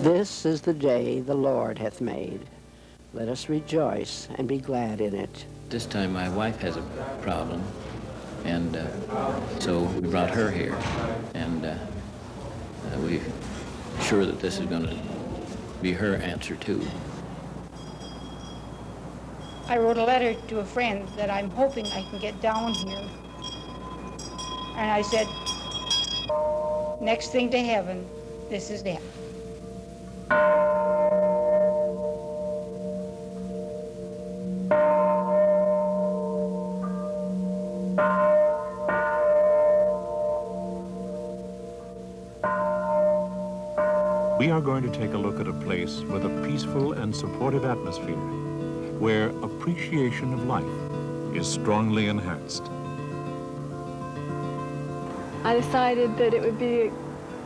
This is the day the Lord hath made. Let us rejoice and be glad in it. This time my wife has a problem, and so we brought her here, and we're sure that this is going to be her answer too. I wrote a letter to a friend that I'm hoping I can get down here. And I said, next thing to heaven, this is death. We are going to take a look at a place with a peaceful and supportive atmosphere, where appreciation of life is strongly enhanced. I decided that it would be a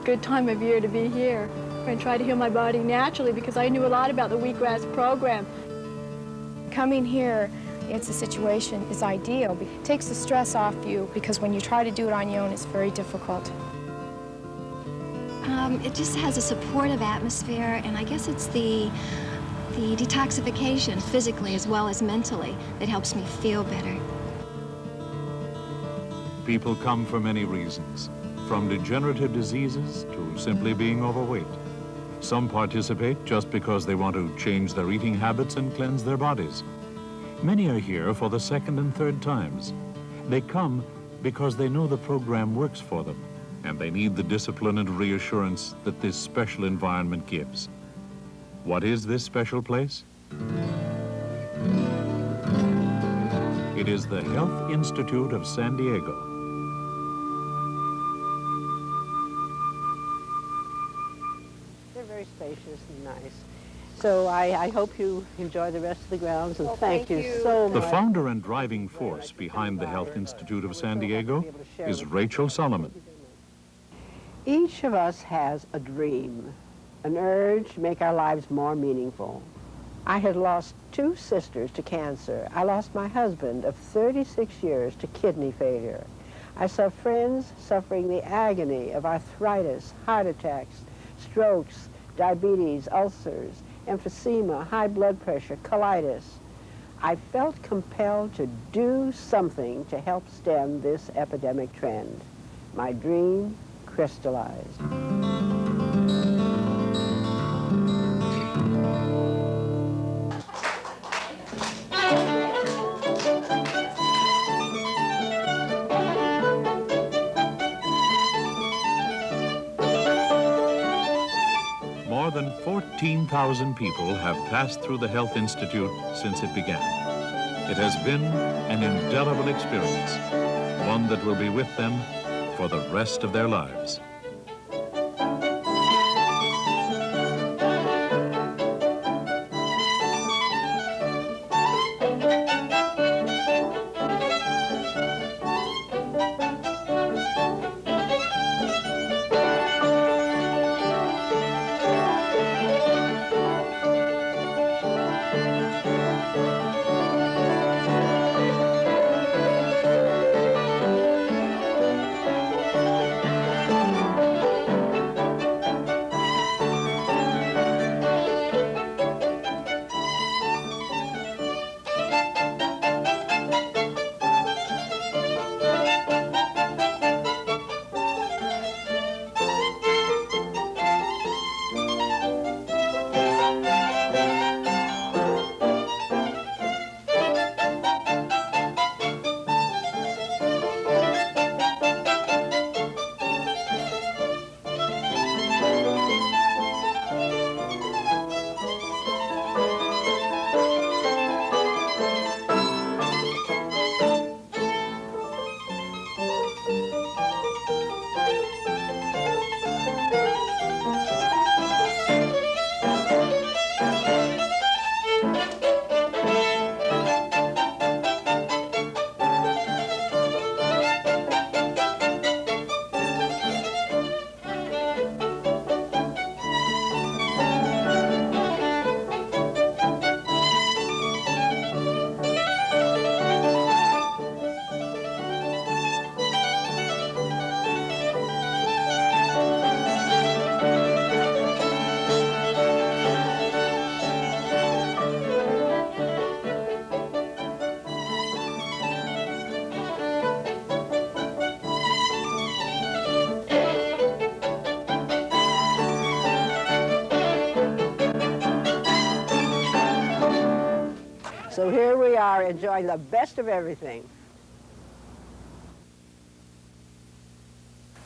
good time of year to be here and try to heal my body naturally because I knew a lot about the wheatgrass program. Coming here, it's a situation, is ideal. It takes the stress off you because when you try to do it on your own, it's very difficult. It just has a supportive atmosphere, and I guess it's the detoxification, physically as well as mentally, that helps me feel better. People come for many reasons, from degenerative diseases to simply being overweight. Some participate just because they want to change their eating habits and cleanse their bodies. Many are here for the second and third times. They come because they know the program works for them, and they need the discipline and reassurance that this special environment gives. What is this special place? It is the Health Institute of San Diego. They're very spacious and nice. So I hope you enjoy the rest of the grounds, and thank you so much. The founder and driving force behind the Health Institute of San Diego is Raychel Solomon. Each of us has a dream, an urge to make our lives more meaningful. I had lost 2 sisters to cancer. I lost my husband of 36 years to kidney failure. I saw friends suffering the agony of arthritis, heart attacks, strokes, diabetes, ulcers, emphysema, high blood pressure, colitis. I felt compelled to do something to help stem this epidemic trend. My dream crystallized. More than 14,000 people have passed through the Health Institute since it began. It has been an indelible experience, one that will be with them for the rest of their lives. are enjoying the best of everything.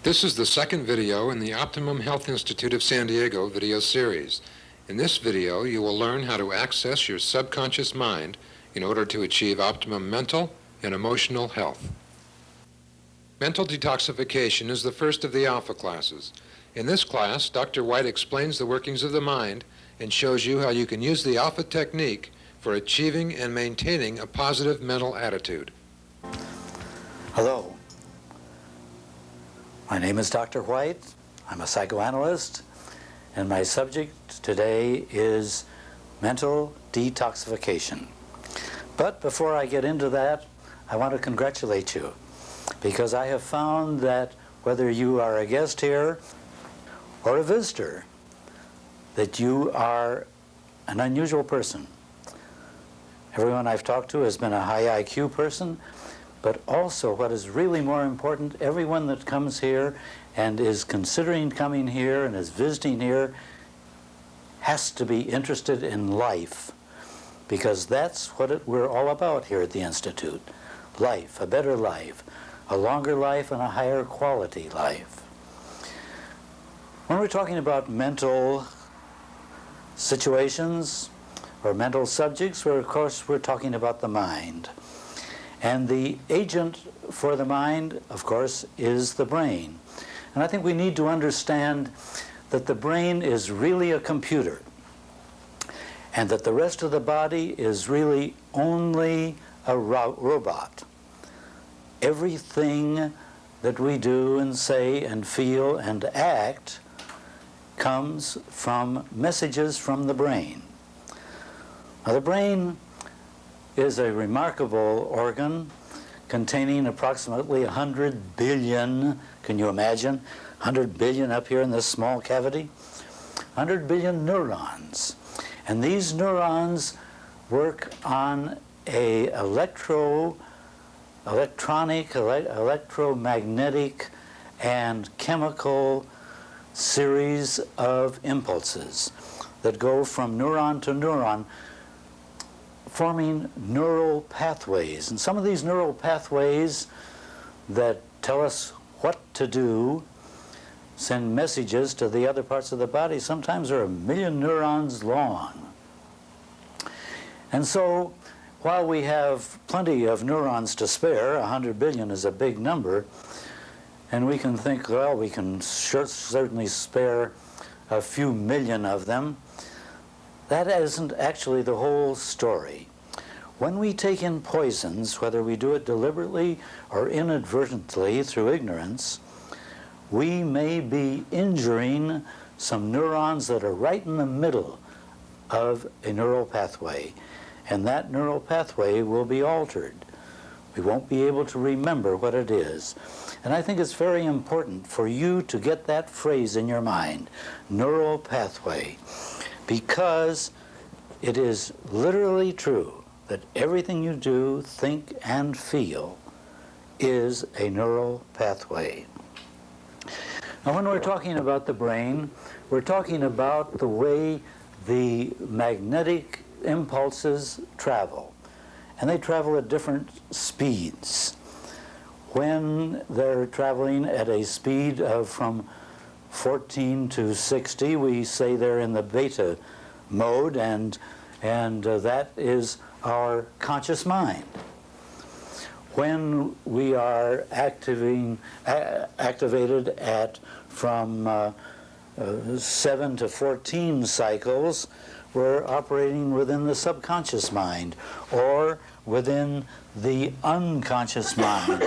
This is the second video in the Optimum Health Institute of San Diego video series. In this video, you will learn how to access your subconscious mind in order to achieve optimum mental and emotional health. Mental detoxification is the first of the alpha classes. In this class, Dr. White explains the workings of the mind and shows you how you can use the alpha technique for achieving and maintaining a positive mental attitude. Hello. My name is Dr. White. I'm a psychoanalyst, and my subject today is mental detoxification. But before I get into that, I want to congratulate you, because I have found that whether you are a guest here or a visitor, that you are an unusual person. Everyone I've talked to has been a high IQ person, but also what is really more important, everyone that comes here and is considering coming here and is visiting here has to be interested in life, because that's what we're all about here at the Institute. Life, a better life, a longer life, and a higher quality life. When we're talking about mental situations or mental subjects, of course we're talking about the mind. And the agent for the mind, of course, is the brain. And I think we need to understand that the brain is really a computer, and that the rest of the body is really only a robot. Everything that we do and say and feel and act comes from messages from the brain. Now, the brain is a remarkable organ containing approximately 100 billion, can you imagine, 100 billion up here in this small cavity? 100 billion neurons. And these neurons work on a electronic, electromagnetic, and chemical series of impulses that go from neuron to neuron, forming neural pathways. And some of these neural pathways that tell us what to do send messages to the other parts of the body. Sometimes they're 1 million neurons long. And so while we have plenty of neurons to spare, 100 billion is a big number, and we can think, well, we can certainly spare a few million of them. That isn't actually the whole story. When we take in poisons, whether we do it deliberately or inadvertently through ignorance, we may be injuring some neurons that are right in the middle of a neural pathway, and that neural pathway will be altered. We won't be able to remember what it is. And I think it's very important for you to get that phrase in your mind, neural pathway, because it is literally true that everything you do, think, and feel is a neural pathway. Now, when we're talking about the brain, we're talking about the way the magnetic impulses travel. And they travel at different speeds. When they're traveling at a speed of from 14 to 60, we say they're in the beta mode, and that is our conscious mind. When we are activated at from 7 to 14 cycles, we're operating within the subconscious mind or within the unconscious mind,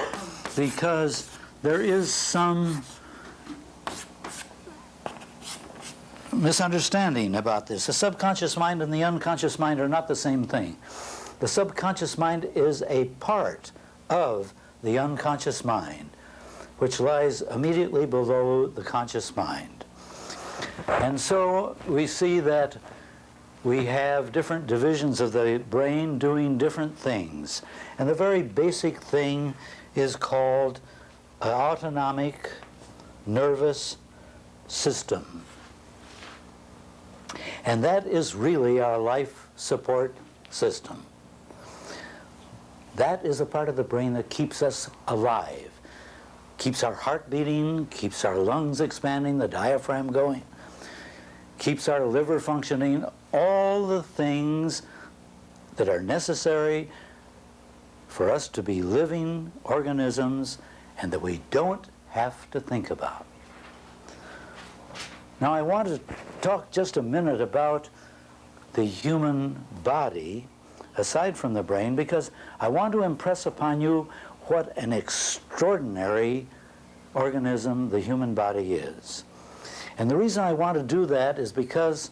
because there is some misunderstanding about this. The subconscious mind and the unconscious mind are not the same thing. The subconscious mind is a part of the unconscious mind, which lies immediately below the conscious mind. And so we see that we have different divisions of the brain doing different things. And the very basic thing is called an autonomic nervous system. And that is really our life support system. That is a part of the brain that keeps us alive, keeps our heart beating, keeps our lungs expanding, the diaphragm going, keeps our liver functioning, all the things that are necessary for us to be living organisms and that we don't have to think about. Now I want to talk just a minute about the human body aside from the brain, because I want to impress upon you what an extraordinary organism the human body is. And the reason I want to do that is because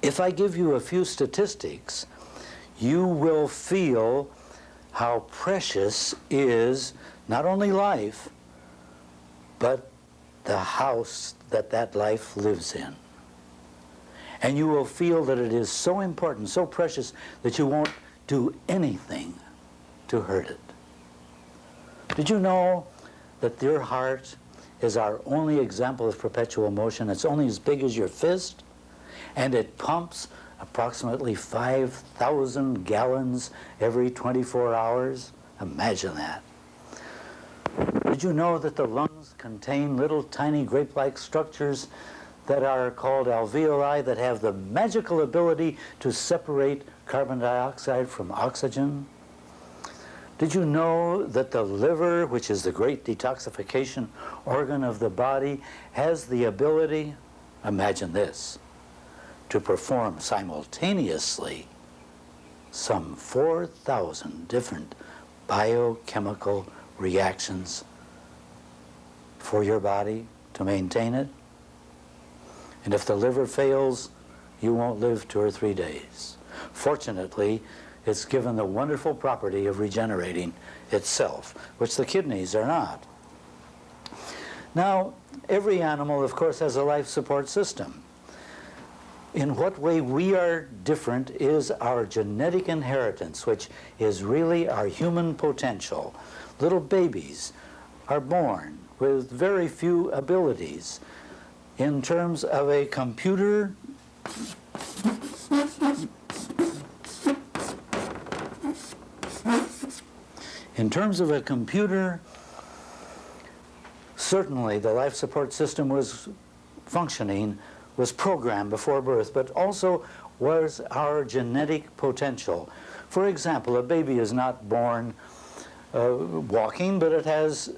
if I give you a few statistics, you will feel how precious is not only life, but the house that that life lives in. And you will feel that it is so important, so precious, that you won't do anything to hurt it. Did you know that your heart is our only example of perpetual motion? It's only as big as your fist, and it pumps approximately 5,000 gallons every 24 hours. Imagine that. Did you know that the lungs contain little tiny grape-like structures that are called alveoli that have the magical ability to separate carbon dioxide from oxygen? Did you know that the liver, which is the great detoxification organ of the body, has the ability, imagine this, to perform simultaneously some 4,000 different biochemical reactions for your body to maintain it? And if the liver fails, you won't live 2 or 3 days. Fortunately, it's given the wonderful property of regenerating itself, which the kidneys are not. Now, every animal, of course, has a life support system. In what way we are different is our genetic inheritance, which is really our human potential. Little babies are born with very few abilities. In terms of a computer, certainly the life support system was functioning, was programmed before birth, but also was our genetic potential. For example, a baby is not born walking, but it has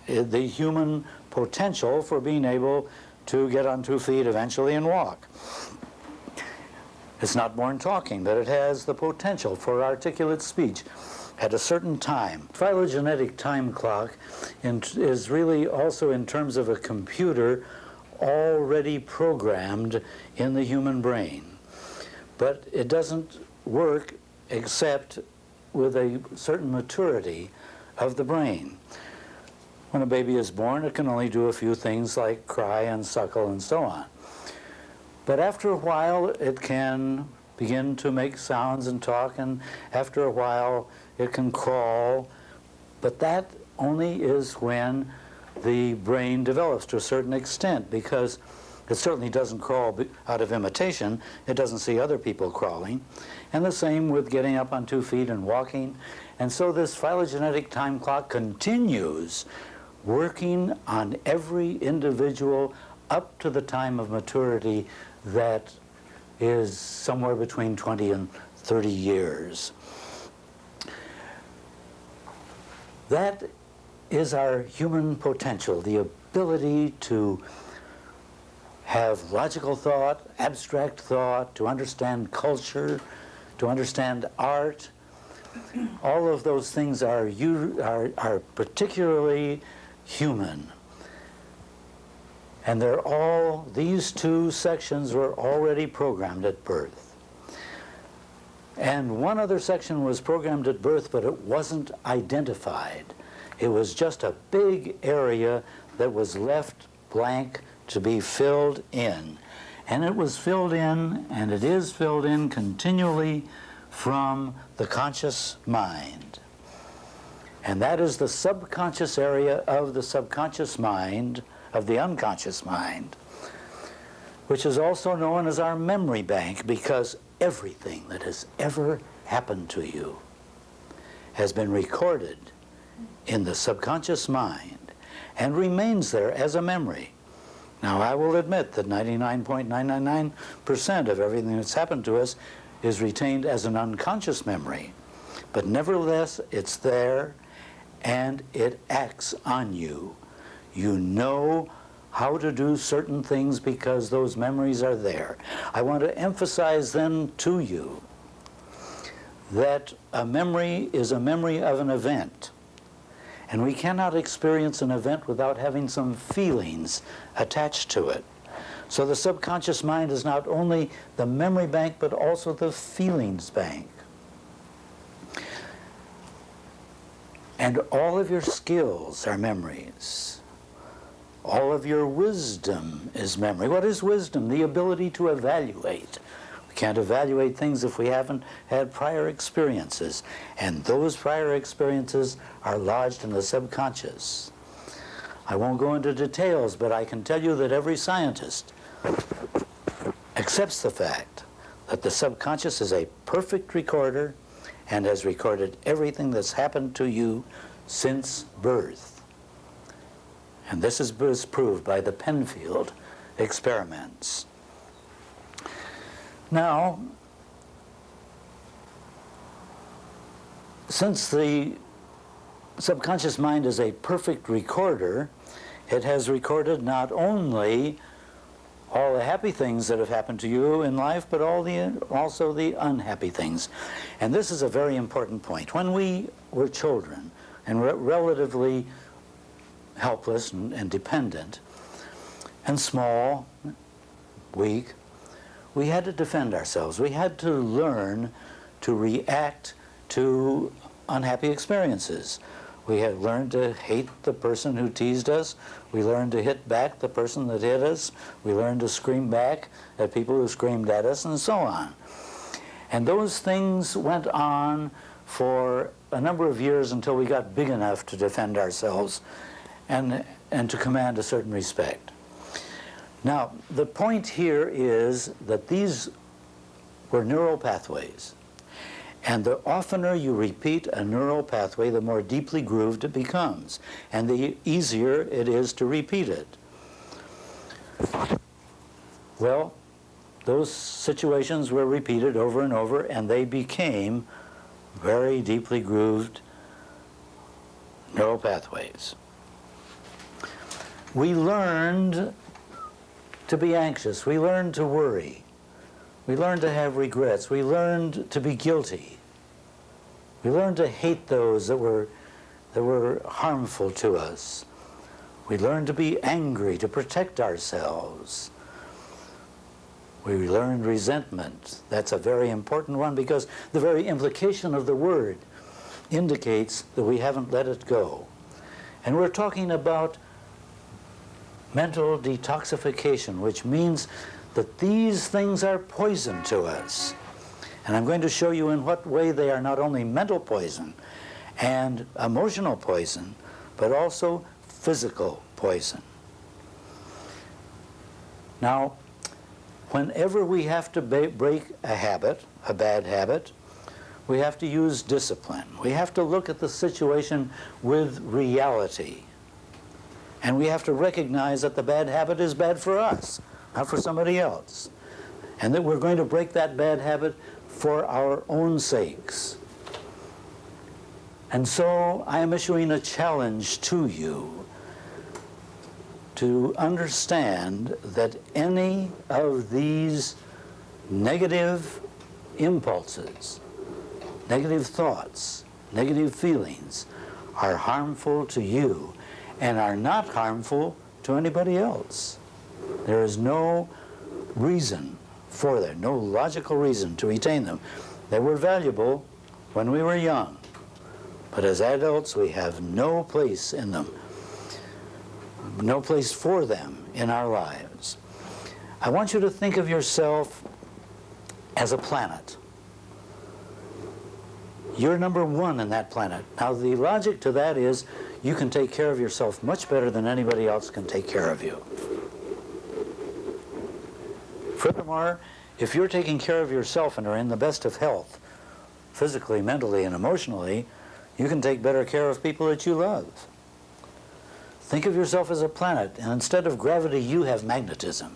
the human potential for being able to get on 2 feet eventually and walk. It's not born talking, but it has the potential for articulate speech at a certain time. Phylogenetic time clock is really also, in terms of a computer, already programmed in the human brain. But it doesn't work except with a certain maturity of the brain. When a baby is born, it can only do a few things like cry and suckle and so on. But after a while, it can begin to make sounds and talk, and after a while, it can crawl. But that only is when the brain develops to a certain extent, because it certainly doesn't crawl out of imitation. It doesn't see other people crawling. And the same with getting up on 2 feet and walking. And so this phylogenetic time clock continues working on every individual up to the time of maturity that is somewhere between 20 and 30 years. That is our human potential, the ability to have logical thought, abstract thought, to understand culture, to understand art. All of those things are particularly human. And they're all, these 2 sections were already programmed at birth. And one other section was programmed at birth, but it wasn't identified. It was just a big area that was left blank to be filled in. And it was filled in, and it is filled in continually from the conscious mind. And that is the subconscious area of the subconscious mind, of the unconscious mind, which is also known as our memory bank, because everything that has ever happened to you has been recorded in the subconscious mind and remains there as a memory. Now, I will admit that 99.999% of everything that's happened to us is retained as an unconscious memory, but nevertheless, it's there and it acts on you. You know how to do certain things because those memories are there. I want to emphasize then to you that a memory is a memory of an event. And we cannot experience an event without having some feelings attached to it. So the subconscious mind is not only the memory bank, but also the feelings bank. And all of your skills are memories. All of your wisdom is memory. What is wisdom? The ability to evaluate. We can't evaluate things if we haven't had prior experiences. And those prior experiences are lodged in the subconscious. I won't go into details, but I can tell you that every scientist accepts the fact that the subconscious is a perfect recorder and has recorded everything that's happened to you since birth. And this is proved by the Penfield experiments. Now, since the subconscious mind is a perfect recorder, it has recorded not only all the happy things that have happened to you in life, but also the unhappy things. And this is a very important point. When we were children and relatively helpless and dependent and small, weak, we had to defend ourselves. We had to learn to react to unhappy experiences. We had learned to hate the person who teased us. We learned to hit back the person that hit us. We learned to scream back at people who screamed at us, and so on. And those things went on for a number of years until we got big enough to defend ourselves and to command a certain respect. Now, the point here is that these were neural pathways. And the oftener you repeat a neural pathway, the more deeply grooved it becomes, and the easier it is to repeat it. Well, those situations were repeated over and over, and they became very deeply grooved neural pathways. We learned to be anxious. We learned to worry. We learned to have regrets. We learned to be guilty. We learned to hate those that were harmful to us. We learned to be angry, to protect ourselves. We learned resentment. That's a very important one because the very implication of the word indicates that we haven't let it go. And we're talking about mental detoxification, which means that these things are poison to us. And I'm going to show you in what way they are not only mental poison and emotional poison, but also physical poison. Now, whenever we have to break a habit, a bad habit, we have to use discipline. We have to look at the situation with reality. And we have to recognize that the bad habit is bad for us, not for somebody else. And that we're going to break that bad habit for our own sakes. And so I am issuing a challenge to you to understand that any of these negative impulses, negative thoughts, negative feelings are harmful to you and are not harmful to anybody else. There is no reason for them, no logical reason to retain them. They were valuable when we were young, but as adults we have no place in them, no place for them in our lives. I want you to think of yourself as a planet. You're number one in that planet. Now the logic to that is you can take care of yourself much better than anybody else can take care of you. Furthermore, if you're taking care of yourself and are in the best of health, physically, mentally, and emotionally, You can take better care of people that you love. Think of yourself as a planet, and instead of gravity, you have magnetism.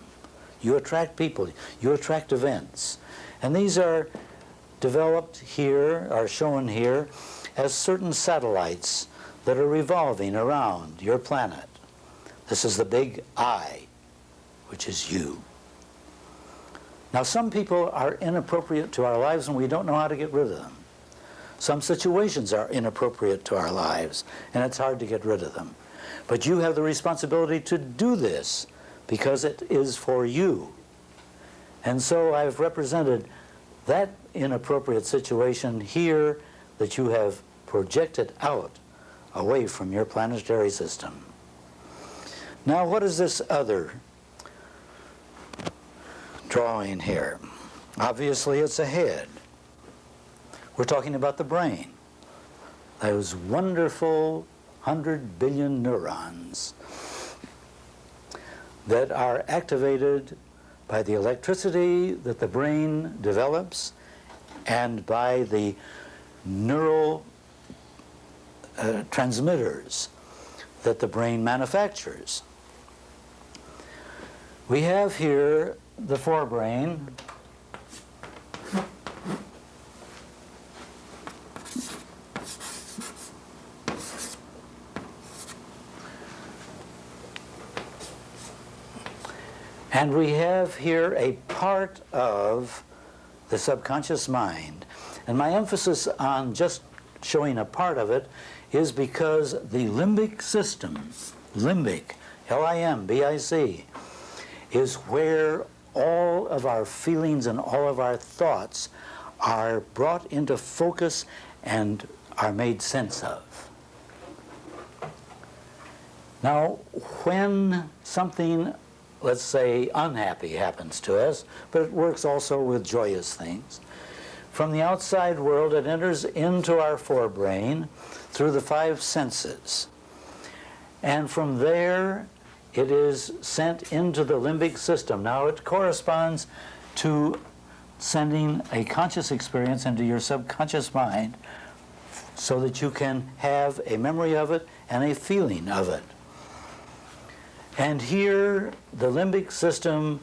You attract people, you attract events. And these are developed here, are shown here, as certain satellites that are revolving around your planet. This is the big I, which is you. Now, some people are inappropriate to our lives and we don't know how to get rid of them. Some situations are inappropriate to our lives and it's hard to get rid of them. But you have the responsibility to do this because it is for you. And so I've represented that inappropriate situation here that you have projected out away from your planetary system. Now, what is this other drawing here? Obviously, it's a head. We're talking about the brain. Those wonderful 100 billion neurons that are activated by the electricity that the brain develops and by the neural transmitters that the brain manufactures. We have here the forebrain, and we have here a part of the subconscious mind. And my emphasis on just showing a part of it is because the limbic system, limbic, L-I-M-B-I-C, is where all of our feelings and all of our thoughts are brought into focus and are made sense of. Now, when something, let's say, unhappy happens to us, but it works also with joyous things, from the outside world it enters into our forebrain through the 5 senses. And from there it is sent into the limbic system. Now it corresponds to sending a conscious experience into your subconscious mind so that you can have a memory of it and a feeling of it. And here the limbic system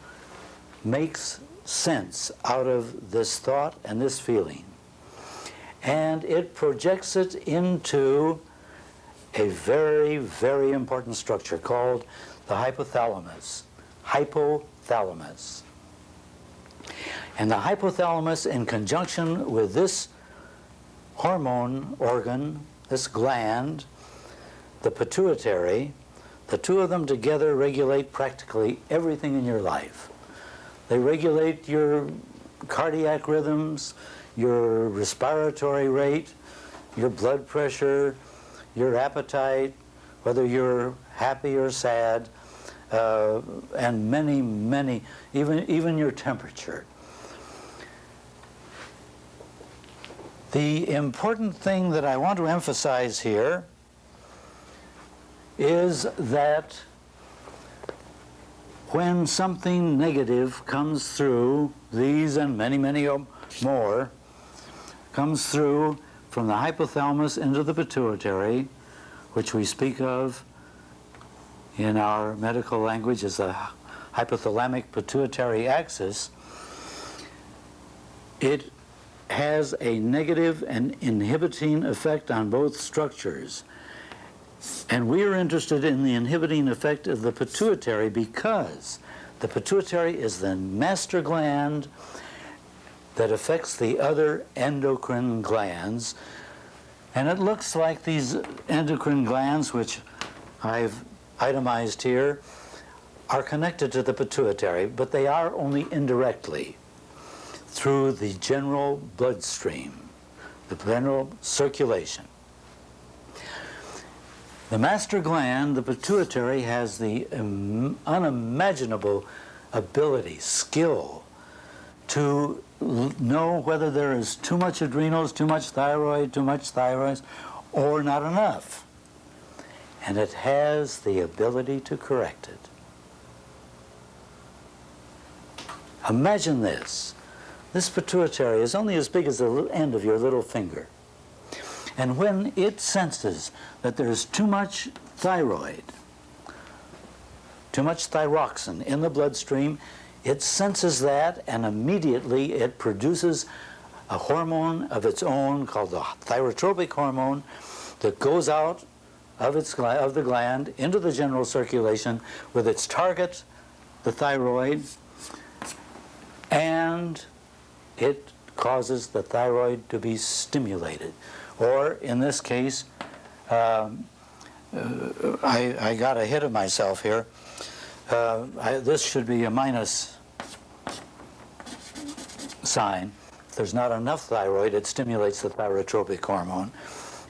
makes sense out of this thought and this feeling. And it projects it into a very, very important structure called the hypothalamus. Hypothalamus. And the hypothalamus, in conjunction with this hormone organ, this gland, the pituitary, the two of them together regulate practically everything in your life. They regulate your cardiac rhythms, your respiratory rate, your blood pressure, your appetite, whether you're happy or sad, and many, many, even your temperature. The important thing that I want to emphasize here is that when something negative comes through, these and many, many more, comes through from the hypothalamus into the pituitary, which we speak of in our medical language as the hypothalamic pituitary axis, it has a negative and inhibiting effect on both structures. And we are interested in the inhibiting effect of the pituitary because the pituitary is the master gland that affects the other endocrine glands. And it looks like these endocrine glands, which I've itemized here, are connected to the pituitary, but they are only indirectly through the general bloodstream, the general circulation. The master gland, the pituitary, has the unimaginable ability, skill, to know whether there is too much adrenals, too much thyroid, or not enough. And it has the ability to correct it. Imagine this. This pituitary is only as big as the end of your little finger. And when it senses that there's too much thyroid, too much thyroxine in the bloodstream, it senses that, and immediately it produces a hormone of its own called the thyrotropic hormone that goes out of the gland into the general circulation with its target, the thyroid, and it causes the thyroid to be stimulated. Or in this case, I got ahead of myself here. This should be a minus sign. If there's not enough thyroid, it stimulates the thyrotropic hormone.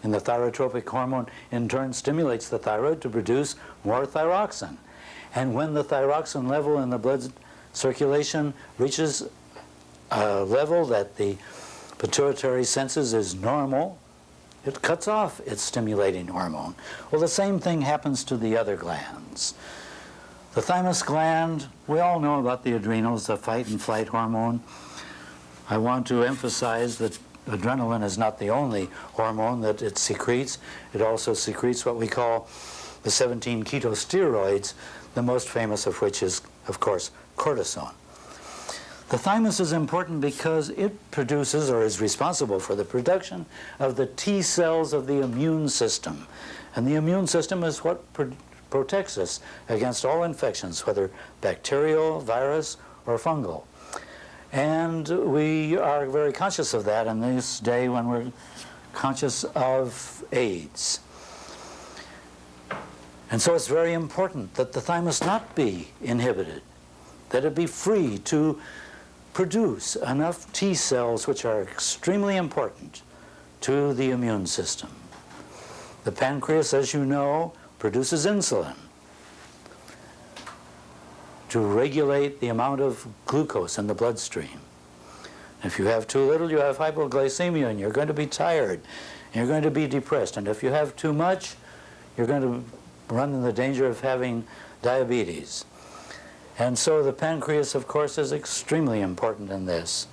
And the thyrotropic hormone, in turn, stimulates the thyroid to produce more thyroxine. And when the thyroxine level in the blood circulation reaches a level that the pituitary senses is normal, it cuts off its stimulating hormone. Well, the same thing happens to the other glands. The thymus gland, we all know about the adrenals, the fight and flight hormone. I want to emphasize that adrenaline is not the only hormone that it secretes. It also secretes what we call the 17 ketosteroids, the most famous of which is, of course, cortisone. The thymus is important because it produces, or is responsible for, the production of the T cells of the immune system. And the immune system is what protects us against all infections, whether bacterial, virus, or fungal. And we are very conscious of that in this day when we're conscious of AIDS. And so it's very important that the thymus not be inhibited, that it be free to produce enough T cells, which are extremely important to the immune system. The pancreas, as you know, produces insulin to regulate the amount of glucose in the bloodstream. If you have too little, you have hypoglycemia, and you're going to be tired, and you're going to be depressed. And if you have too much, you're going to run the danger of having diabetes. And so the pancreas, of course, is extremely important in this.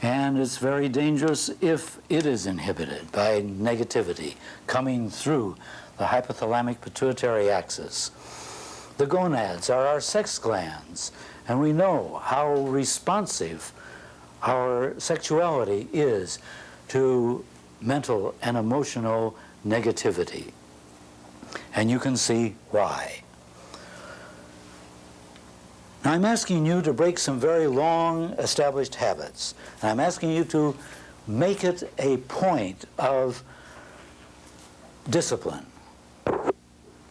And it's very dangerous if it is inhibited by negativity coming through the hypothalamic pituitary axis. The gonads are our sex glands, and we know how responsive our sexuality is to mental and emotional negativity. And you can see why. Now, I'm asking you to break some very long established habits. And I'm asking you to make it a point of discipline.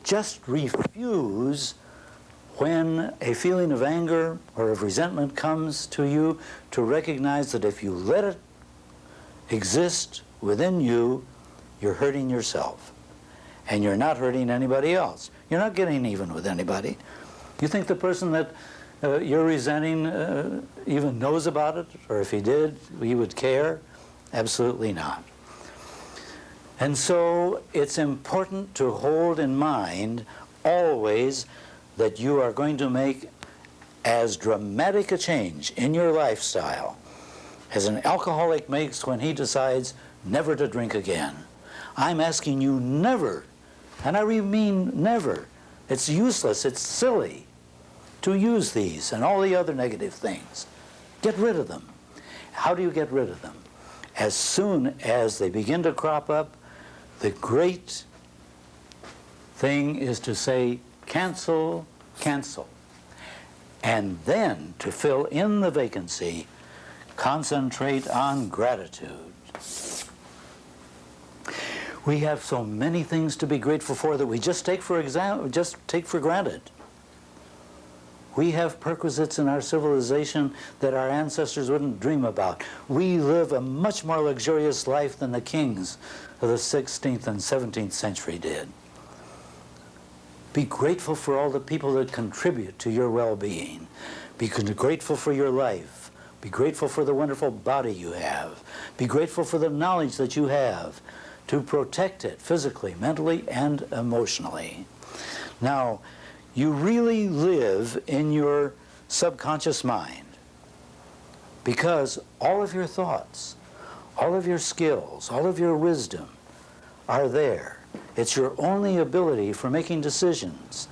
Just refuse when a feeling of anger or of resentment comes to you, to recognize that if you let it exist within you, you're hurting yourself. And you're not hurting anybody else. You're not getting even with anybody. You think the person that you're resenting even knows about it, or if he did, he would care? Absolutely not. And so it's important to hold in mind always that you are going to make as dramatic a change in your lifestyle as an alcoholic makes when he decides never to drink again. I'm asking you never, and I mean never. It's useless, it's silly to use these and all the other negative things. Get rid of them. How do you get rid of them? As soon as they begin to crop up, the great thing is to say, cancel, cancel. And then, to fill in the vacancy, concentrate on gratitude. We have so many things to be grateful for that we just take for granted. We have perquisites in our civilization that our ancestors wouldn't dream about. We live a much more luxurious life than the kings of the 16th and 17th century did. Be grateful for all the people that contribute to your well-being. Be grateful for your life. Be grateful for the wonderful body you have. Be grateful for the knowledge that you have to protect it physically, mentally, and emotionally. Now, you really live in your subconscious mind because all of your thoughts, all of your skills, all of your wisdom are there. It's your only ability for making decisions.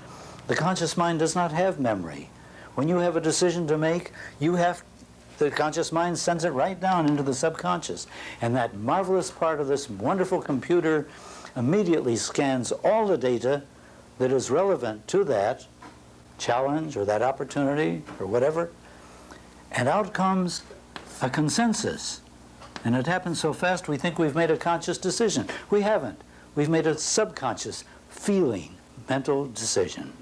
The conscious mind does not have memory. When you have a decision to make, the conscious mind sends it right down into the subconscious. And that marvelous part of this wonderful computer immediately scans all the data that is relevant to that challenge or that opportunity or whatever. And out comes a consensus. And it happens so fast we think we've made a conscious decision. We haven't. We've made a subconscious, feeling, mental decision.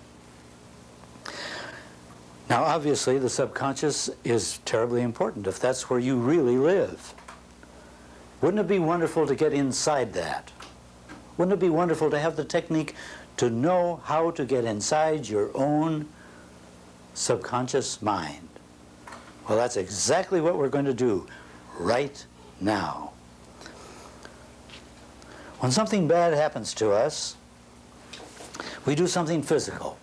Now, obviously, the subconscious is terribly important if that's where you really live. Wouldn't it be wonderful to get inside that? Wouldn't it be wonderful to have the technique to know how to get inside your own subconscious mind? Well, that's exactly what we're going to do right now. When something bad happens to us, we do something physical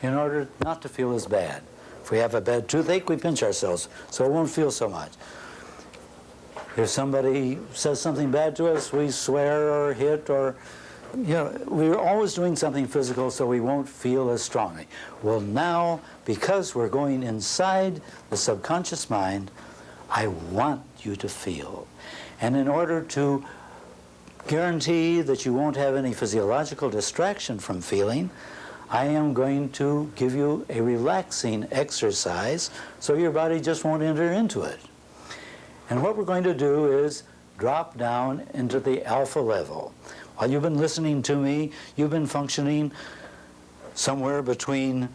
in order not to feel as bad. If we have a bad toothache, we pinch ourselves so it won't feel so much. If somebody says something bad to us, we swear or hit or, we're always doing something physical so we won't feel as strongly. Well, now, because we're going inside the subconscious mind, I want you to feel. And in order to guarantee that you won't have any physiological distraction from feeling, I am going to give you a relaxing exercise so your body just won't enter into it. And what we're going to do is drop down into the alpha level. While you've been listening to me, you've been functioning somewhere between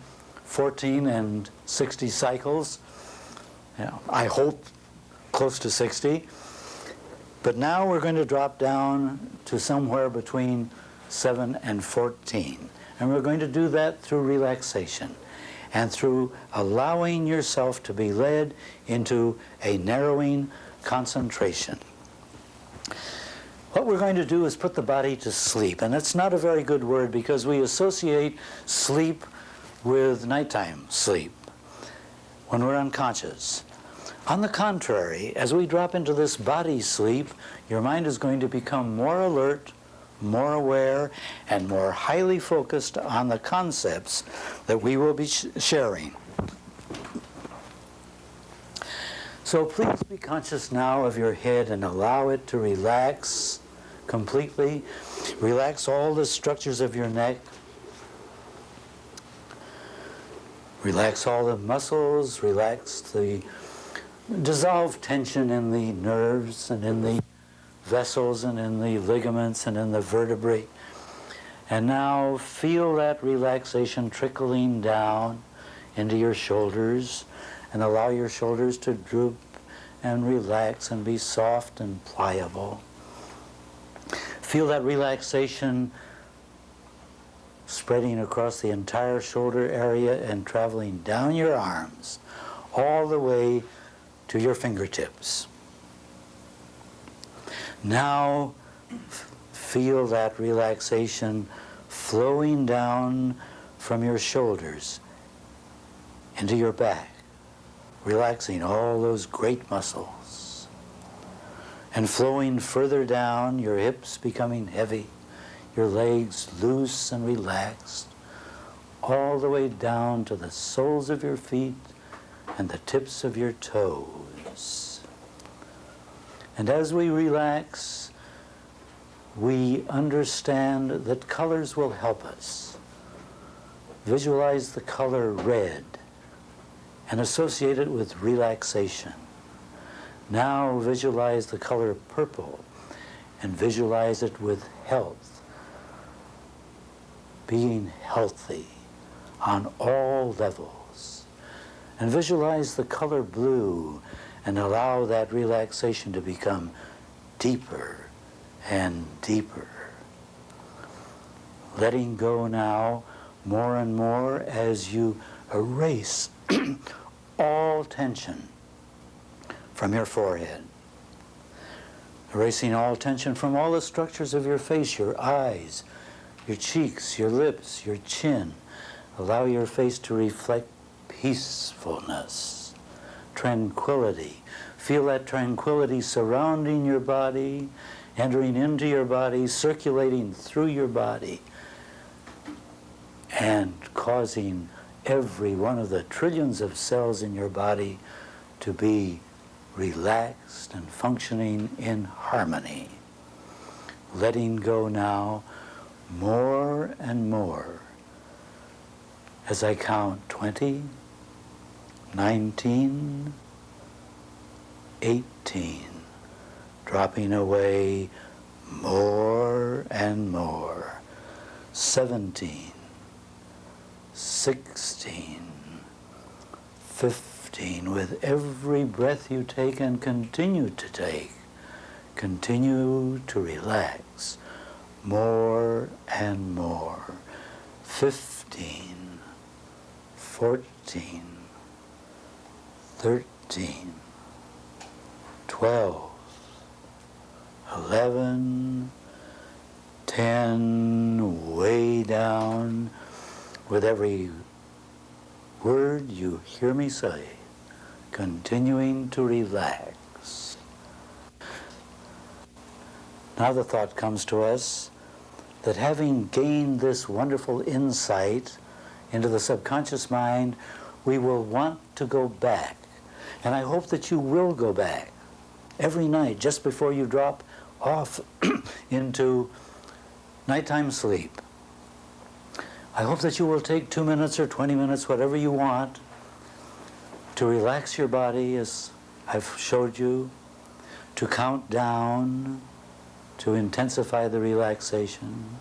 14 and 60 cycles. I hope close to 60. But now we're going to drop down to somewhere between 7 and 14. And we're going to do that through relaxation and through allowing yourself to be led into a narrowing concentration. What we're going to do is put the body to sleep. And that's not a very good word because we associate sleep with nighttime sleep when we're unconscious. On the contrary, as we drop into this body sleep, your mind is going to become more alert, more aware, and more highly focused on the concepts that we will be sharing. So please be conscious now of your head and allow it to relax completely. Relax all the structures of your neck. Relax all the muscles. Relax the dissolve tension in the nerves and in the vessels and in the ligaments and in the vertebrae. And now feel that relaxation trickling down into your shoulders and allow your shoulders to droop and relax and be soft and pliable. Feel that relaxation spreading across the entire shoulder area and traveling down your arms all the way to your fingertips. Now feel that relaxation flowing down from your shoulders into your back, relaxing all those great muscles, and flowing further down, your hips becoming heavy, your legs loose and relaxed, all the way down to the soles of your feet and the tips of your toes. And as we relax, we understand that colors will help us. Visualize the color red and associate it with relaxation. Now visualize the color purple and visualize it with health, being healthy on all levels. And visualize the color blue and allow that relaxation to become deeper and deeper. Letting go now more and more as you erase all tension from your forehead. Erasing all tension from all the structures of your face, your eyes, your cheeks, your lips, your chin. Allow your face to reflect peacefulness, tranquility. Feel that tranquility surrounding your body, entering into your body, circulating through your body, and causing every one of the trillions of cells in your body to be relaxed and functioning in harmony. Letting go now more and more as I count 20, 19, 18, dropping away more and more. 17, 16, 15. With every breath you take and continue to take, continue to relax more and more. 15, 14, 13, 12, 11, 10, way down. With every word you hear me say, continuing to relax. Now the thought comes to us that having gained this wonderful insight into the subconscious mind, we will want to go back. And I hope that you will go back every night just before you drop off into nighttime sleep. I hope that you will take 2 minutes or 20 minutes, whatever you want, to relax your body as I've showed you, to count down, to intensify the relaxation,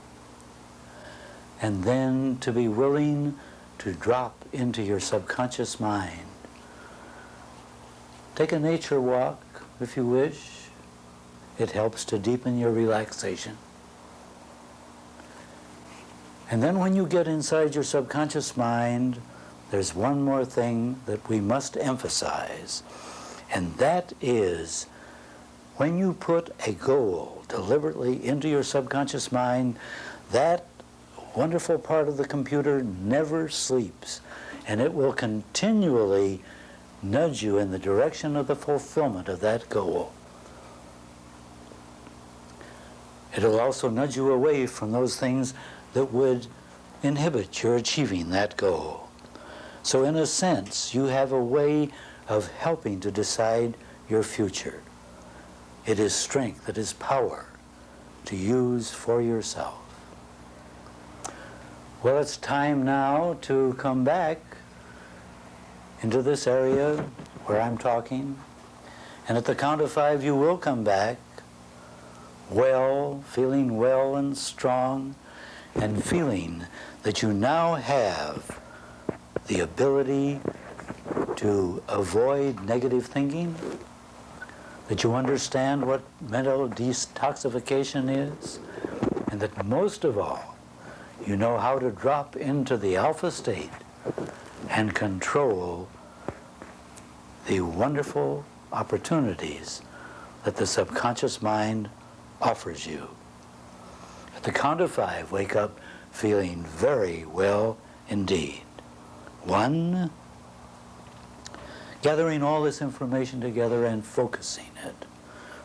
and then to be willing to drop into your subconscious mind. Take a nature walk if you wish. It helps to deepen your relaxation. And then when you get inside your subconscious mind, there's one more thing that we must emphasize, and that is when you put a goal deliberately into your subconscious mind, that wonderful part of the computer never sleeps, and it will continually nudge you in the direction of the fulfillment of that goal. It'll also nudge you away from those things that would inhibit your achieving that goal. So in a sense, you have a way of helping to decide your future. It is strength, it is power to use for yourself. Well, it's time now to come back into this area where I'm talking. And at the count of 5, you will come back well, feeling well and strong, and feeling that you now have the ability to avoid negative thinking, that you understand what mental detoxification is, and that most of all, you know how to drop into the alpha state and control the wonderful opportunities that the subconscious mind offers you. At the count of 5, wake up feeling very well indeed. 1, gathering all this information together and focusing it,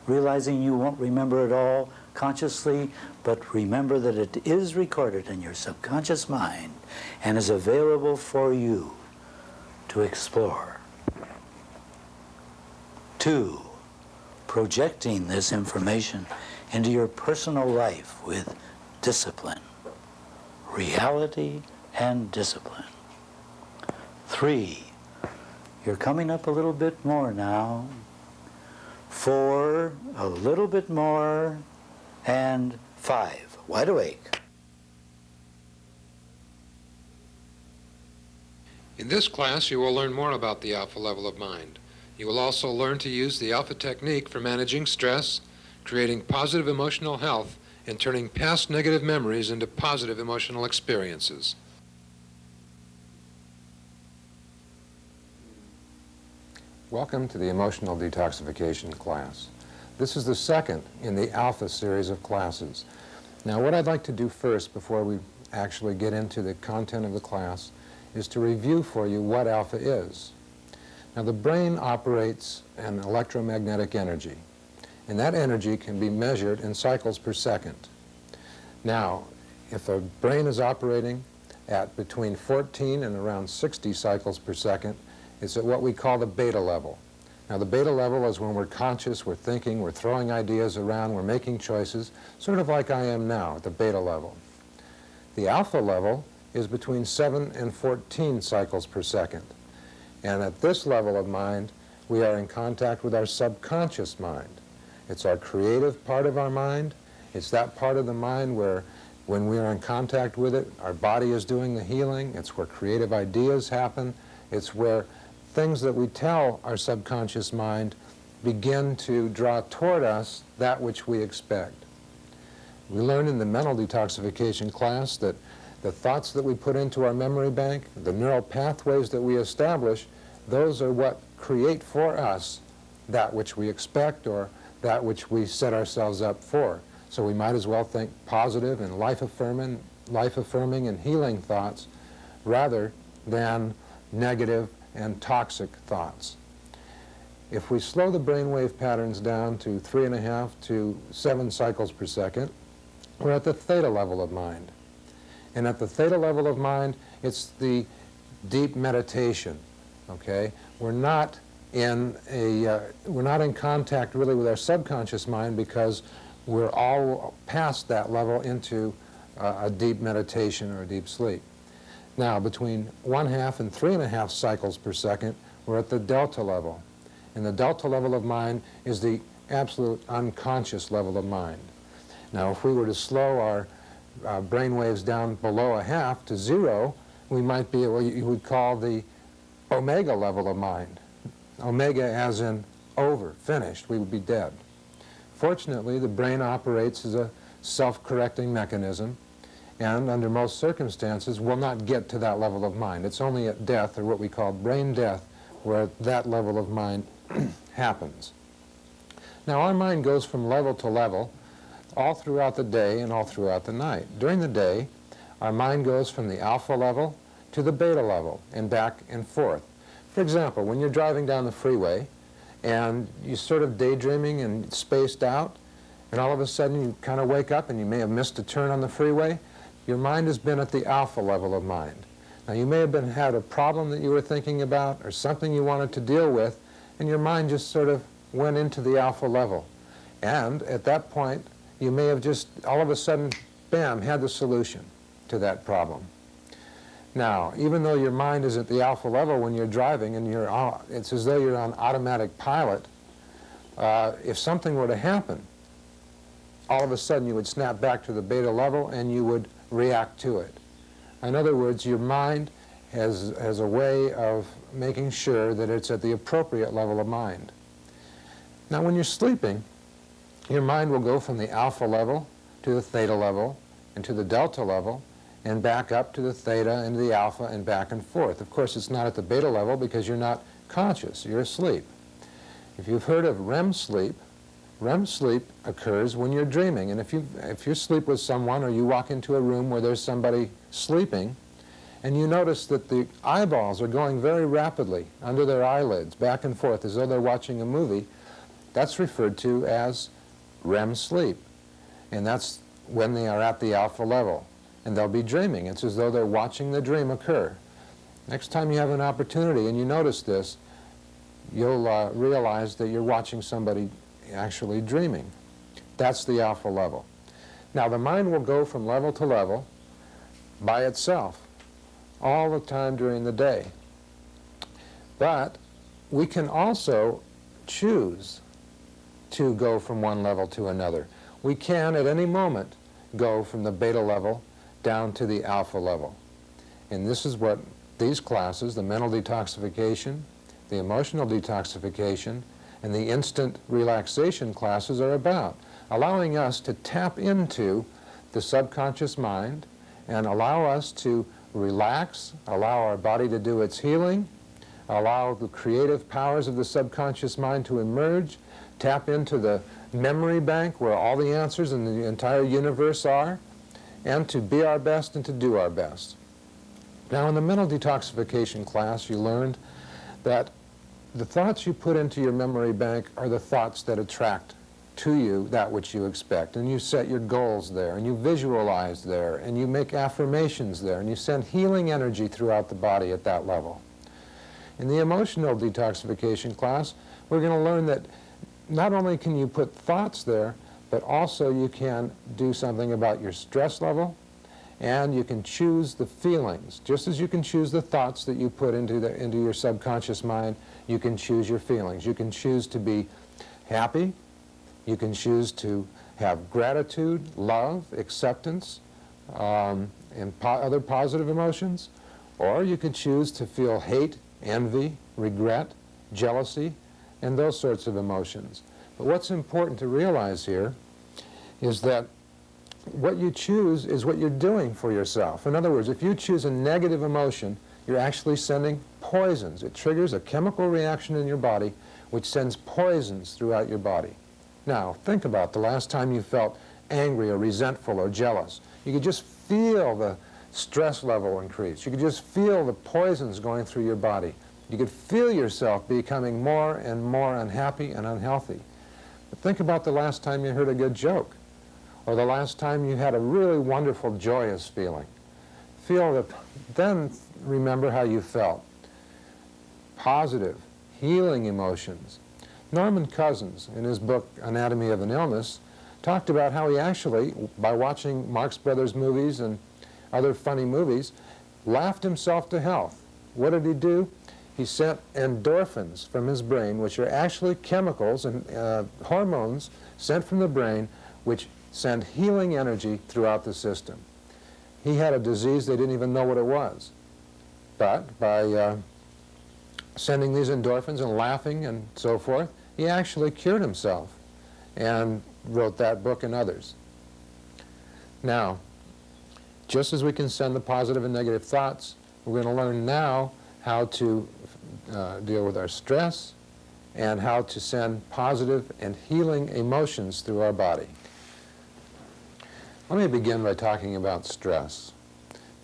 realizing you won't remember it all consciously, but remember that it is recorded in your subconscious mind and is available for you to explore. 2, projecting this information into your personal life with discipline, reality and discipline. 3, you're coming up a little bit more now. 4, a little bit more. And 5, wide awake. In this class, you will learn more about the alpha level of mind. You will also learn to use the alpha technique for managing stress, creating positive emotional health, and turning past negative memories into positive emotional experiences. Welcome to the Emotional Detoxification class. This is the second in the Alpha series of classes. Now, what I'd like to do first, before we actually get into the content of the class, is to review for you what Alpha is. Now, the brain operates an electromagnetic energy, and that energy can be measured in cycles per second. Now, if a brain is operating at between 14 and around 60 cycles per second, it's at what we call the beta level. Now, the beta level is when we're conscious, we're thinking, we're throwing ideas around, we're making choices, sort of like I am now at the beta level. The alpha level is between 7 and 14 cycles per second. And at this level of mind, we are in contact with our subconscious mind. It's our creative part of our mind. It's that part of the mind where, when we are in contact with it, our body is doing the healing. It's where creative ideas happen. It's where things that we tell our subconscious mind begin to draw toward us that which we expect. We learned in the mental detoxification class that the thoughts that we put into our memory bank, the neural pathways that we establish, those are what create for us that which we expect or that which we set ourselves up for. So we might as well think positive and life-affirming and healing thoughts rather than negative and toxic thoughts. If we slow the brainwave patterns down to 3.5 to 7 cycles per second, we're at the theta level of mind. And at the theta level of mind, it's the deep meditation, okay? We're not in contact really with our subconscious mind because we're all past that level into a deep meditation or a deep sleep. Now, between 1/2 and 3.5 cycles per second, we're at the delta level. And the delta level of mind is the absolute unconscious level of mind. Now, if we were to slow our brain waves down below 1/2 to 0, we might be at what you would call the omega level of mind. Omega as in over, finished, we would be dead. Fortunately, the brain operates as a self-correcting mechanism, and under most circumstances will not get to that level of mind. It's only at death, or what we call brain death, where that level of mind happens. Now, our mind goes from level to level all throughout the day and all throughout the night. During the day, our mind goes from the alpha level to the beta level and back and forth. For example, when you're driving down the freeway and you're sort of daydreaming and spaced out, and all of a sudden you kind of wake up and you may have missed a turn on the freeway, your mind has been at the alpha level of mind. Now, you may have had a problem that you were thinking about or something you wanted to deal with, and your mind just sort of went into the alpha level. And at that point, you may have just all of a sudden, bam, had the solution to that problem. Now, even though your mind is at the alpha level when you're driving and it's as though you're on automatic pilot, if something were to happen, all of a sudden you would snap back to the beta level and you would react to it. In other words, your mind has a way of making sure that it's at the appropriate level of mind. Now, when you're sleeping, your mind will go from the alpha level to the theta level and to the delta level and back up to the theta and the alpha and back and forth. Of course, it's not at the beta level because you're not conscious, you're asleep. If you've heard of REM sleep occurs when you're dreaming. And if you sleep with someone or you walk into a room where there's somebody sleeping and you notice that the eyeballs are going very rapidly under their eyelids, back and forth, as though they're watching a movie, that's referred to as REM sleep. And that's when they are at the alpha level. And they'll be dreaming. It's as though they're watching the dream occur. Next time you have an opportunity and you notice this, you'll realize that you're watching somebody actually dreaming. That's the alpha level. Now, the mind will go from level to level by itself all the time during the day. But we can also choose to go from one level to another. We can, at any moment, go from the beta level down to the alpha level. And this is what these classes, the mental detoxification, the emotional detoxification, and the instant relaxation classes are about, allowing us to tap into the subconscious mind and allow us to relax, allow our body to do its healing, allow the creative powers of the subconscious mind to emerge, tap into the memory bank where all the answers in the entire universe are, and to be our best and to do our best. Now, in the mental detoxification class, you learned that the thoughts you put into your memory bank are the thoughts that attract to you that which you expect. And you set your goals there, and you visualize there, and you make affirmations there, and you send healing energy throughout the body at that level. In the emotional detoxification class, we're going to learn that not only can you put thoughts there, but also you can do something about your stress level, and you can choose the feelings. Just as you can choose the thoughts that you put into your subconscious mind, you can choose your feelings. You can choose to be happy. You can choose to have gratitude, love, acceptance, and other positive emotions. Or you can choose to feel hate, envy, regret, jealousy, and those sorts of emotions. But what's important to realize here is that what you choose is what you're doing for yourself. In other words, if you choose a negative emotion, you're actually sending poisons. It triggers a chemical reaction in your body which sends poisons throughout your body. Now, think about the last time you felt angry or resentful or jealous. You could just feel the stress level increase. You could just feel the poisons going through your body. You could feel yourself becoming more and more unhappy and unhealthy. But think about the last time you heard a good joke, or the last time you had a really wonderful, joyous feeling. Feel that, then remember how you felt. Positive, healing emotions. Norman Cousins, in his book Anatomy of an Illness, talked about how he actually, by watching Marx Brothers movies and other funny movies, laughed himself to health. What did he do? He sent endorphins from his brain, which are actually chemicals and hormones sent from the brain, which send healing energy throughout the system. He had a disease they didn't even know what it was. But by sending these endorphins and laughing and so forth, he actually cured himself and wrote that book and others. Now, just as we can send the positive and negative thoughts, we're going to learn now how to deal with our stress and how to send positive and healing emotions through our body. Let me begin by talking about stress.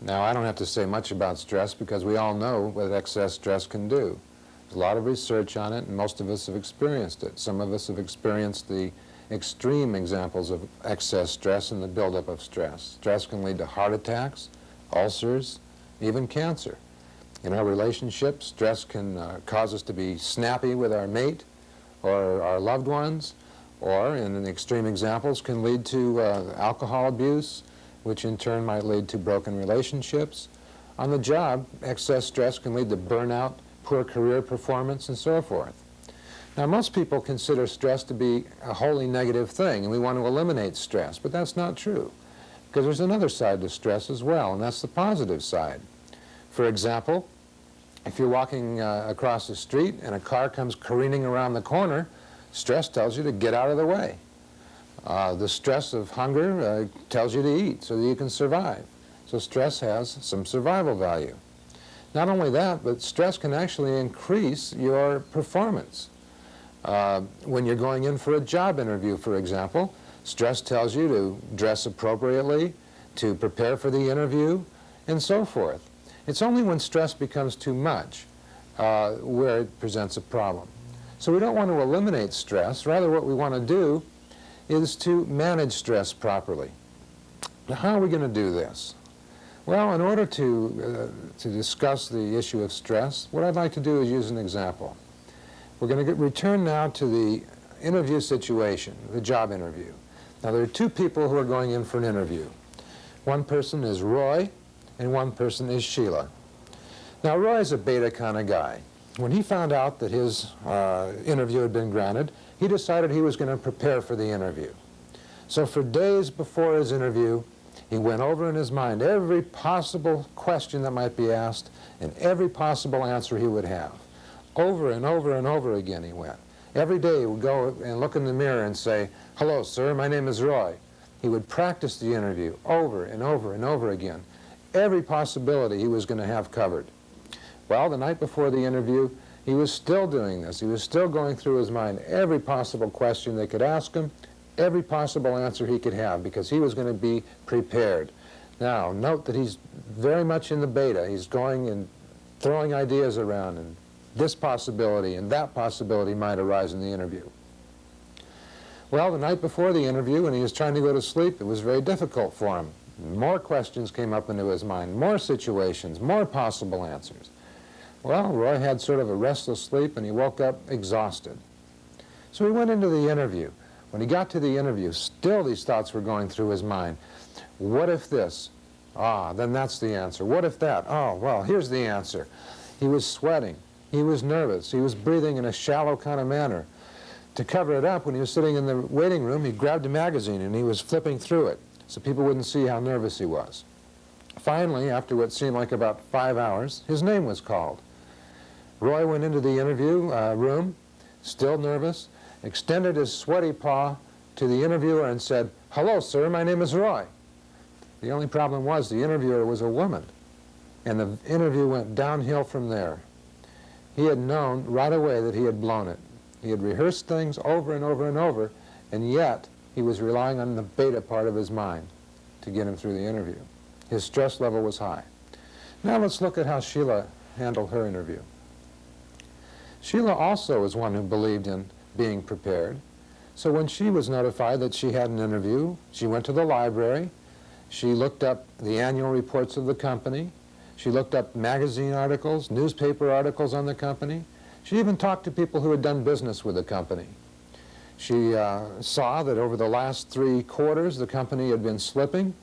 Now, I don't have to say much about stress because we all know what excess stress can do. There's a lot of research on it, and most of us have experienced it. Some of us have experienced the extreme examples of excess stress and the buildup of stress. Stress can lead to heart attacks, ulcers, even cancer. In our relationships, stress can cause us to be snappy with our mate or our loved ones, or, in the extreme examples, can lead to alcohol abuse, which in turn might lead to broken relationships. On the job, excess stress can lead to burnout, poor career performance, and so forth. Now, most people consider stress to be a wholly negative thing, and we want to eliminate stress, but that's not true, because there's another side to stress as well, and that's the positive side. For example, if you're walking across the street and a car comes careening around the corner, stress tells you to get out of the way. The stress of hunger tells you to eat so that you can survive. So stress has some survival value. Not only that, but stress can actually increase your performance. When you're going in for a job interview, for example, stress tells you to dress appropriately, to prepare for the interview, and so forth. It's only when stress becomes too much where it presents a problem. So we don't want to eliminate stress. Rather, what we want to do is to manage stress properly. Now, how are we going to do this? Well, in order to discuss the issue of stress, what I'd like to do is use an example. We're going to return now to the interview situation, the job interview. Now, there are two people who are going in for an interview. One person is Roy, and one person is Sheila. Now, Roy's a beta kind of guy. When he found out that his interview had been granted, he decided he was going to prepare for the interview. So for days before his interview, he went over in his mind every possible question that might be asked and every possible answer he would have. Over and over and over again he went. Every day he would go and look in the mirror and say, "Hello, sir, my name is Roy." He would practice the interview over and over and over again. Every possibility he was going to have covered. Well, the night before the interview, he was still doing this. He was still going through his mind every possible question they could ask him, every possible answer he could have, because he was going to be prepared. Now, note that he's very much in the beta. He's going and throwing ideas around and this possibility and that possibility might arise in the interview. Well, the night before the interview, when he was trying to go to sleep, it was very difficult for him. More questions came up into his mind, more situations, more possible answers. Well, Roy had sort of a restless sleep, and he woke up exhausted. So he went into the interview. When he got to the interview, still these thoughts were going through his mind. What if this? Ah, then that's the answer. What if that? Oh, well, here's the answer. He was sweating. He was nervous. He was breathing in a shallow kind of manner. To cover it up, when he was sitting in the waiting room, he grabbed a magazine and he was flipping through it so people wouldn't see how nervous he was. Finally, after what seemed like about 5 hours, his name was called. Roy went into the interview room, still nervous, extended his sweaty paw to the interviewer and said, "Hello, sir, my name is Roy." The only problem was the interviewer was a woman, and the interview went downhill from there. He had known right away that he had blown it. He had rehearsed things over and over and over, and yet he was relying on the beta part of his mind to get him through the interview. His stress level was high. Now let's look at how Sheila handled her interview. Sheila also was one who believed in being prepared. So when she was notified that she had an interview, she went to the library, she looked up the annual reports of the company, she looked up magazine articles, newspaper articles on the company, she even talked to people who had done business with the company. She saw that over the last 3 quarters the company had been slipping,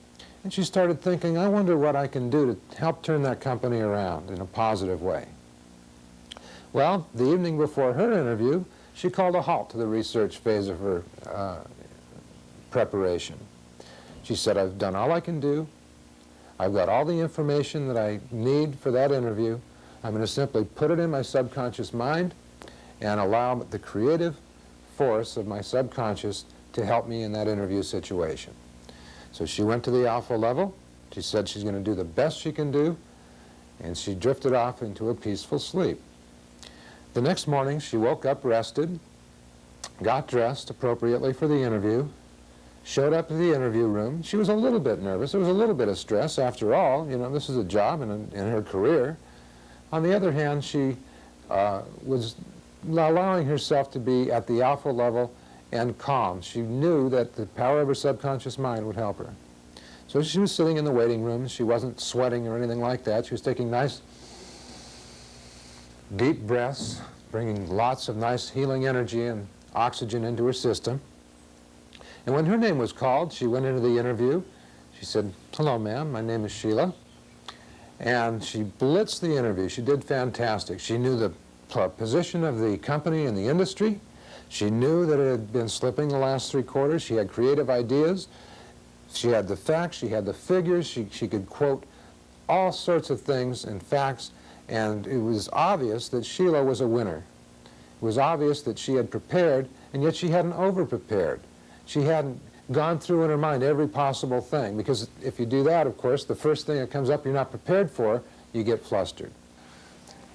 and she started thinking, I wonder what I can do to help turn that company around in a positive way. Well, the evening before her interview, she called a halt to the research phase of her preparation. She said, I've done all I can do. I've got all the information that I need for that interview. I'm going to simply put it in my subconscious mind and allow the creative force of my subconscious to help me in that interview situation. So she went to the alpha level. She said she's going to do the best she can do, and she drifted off into a peaceful sleep. The next morning, she woke up rested, got dressed appropriately for the interview, showed up at the interview room. She was a little bit nervous. There was a little bit of stress. After all, you know, this is a job in her career. On the other hand, she was allowing herself to be at the alpha level and calm. She knew that the power of her subconscious mind would help her. So she was sitting in the waiting room. She wasn't sweating or anything like that. She was taking nice, deep breaths, bringing lots of nice healing energy and oxygen into her system. And when her name was called, she went into the interview. She said, hello, ma'am, my name is Sheila. And she blitzed the interview. She did fantastic. She knew the position of the company in the industry. She knew that it had been slipping the last 3 quarters. She had creative ideas. She had the facts. She had the figures. She could quote all sorts of things and facts. And it was obvious that Sheila was a winner. It was obvious that she had prepared, and yet she hadn't over-prepared. She hadn't gone through in her mind every possible thing, because if you do that, of course, the first thing that comes up you're not prepared for, you get flustered.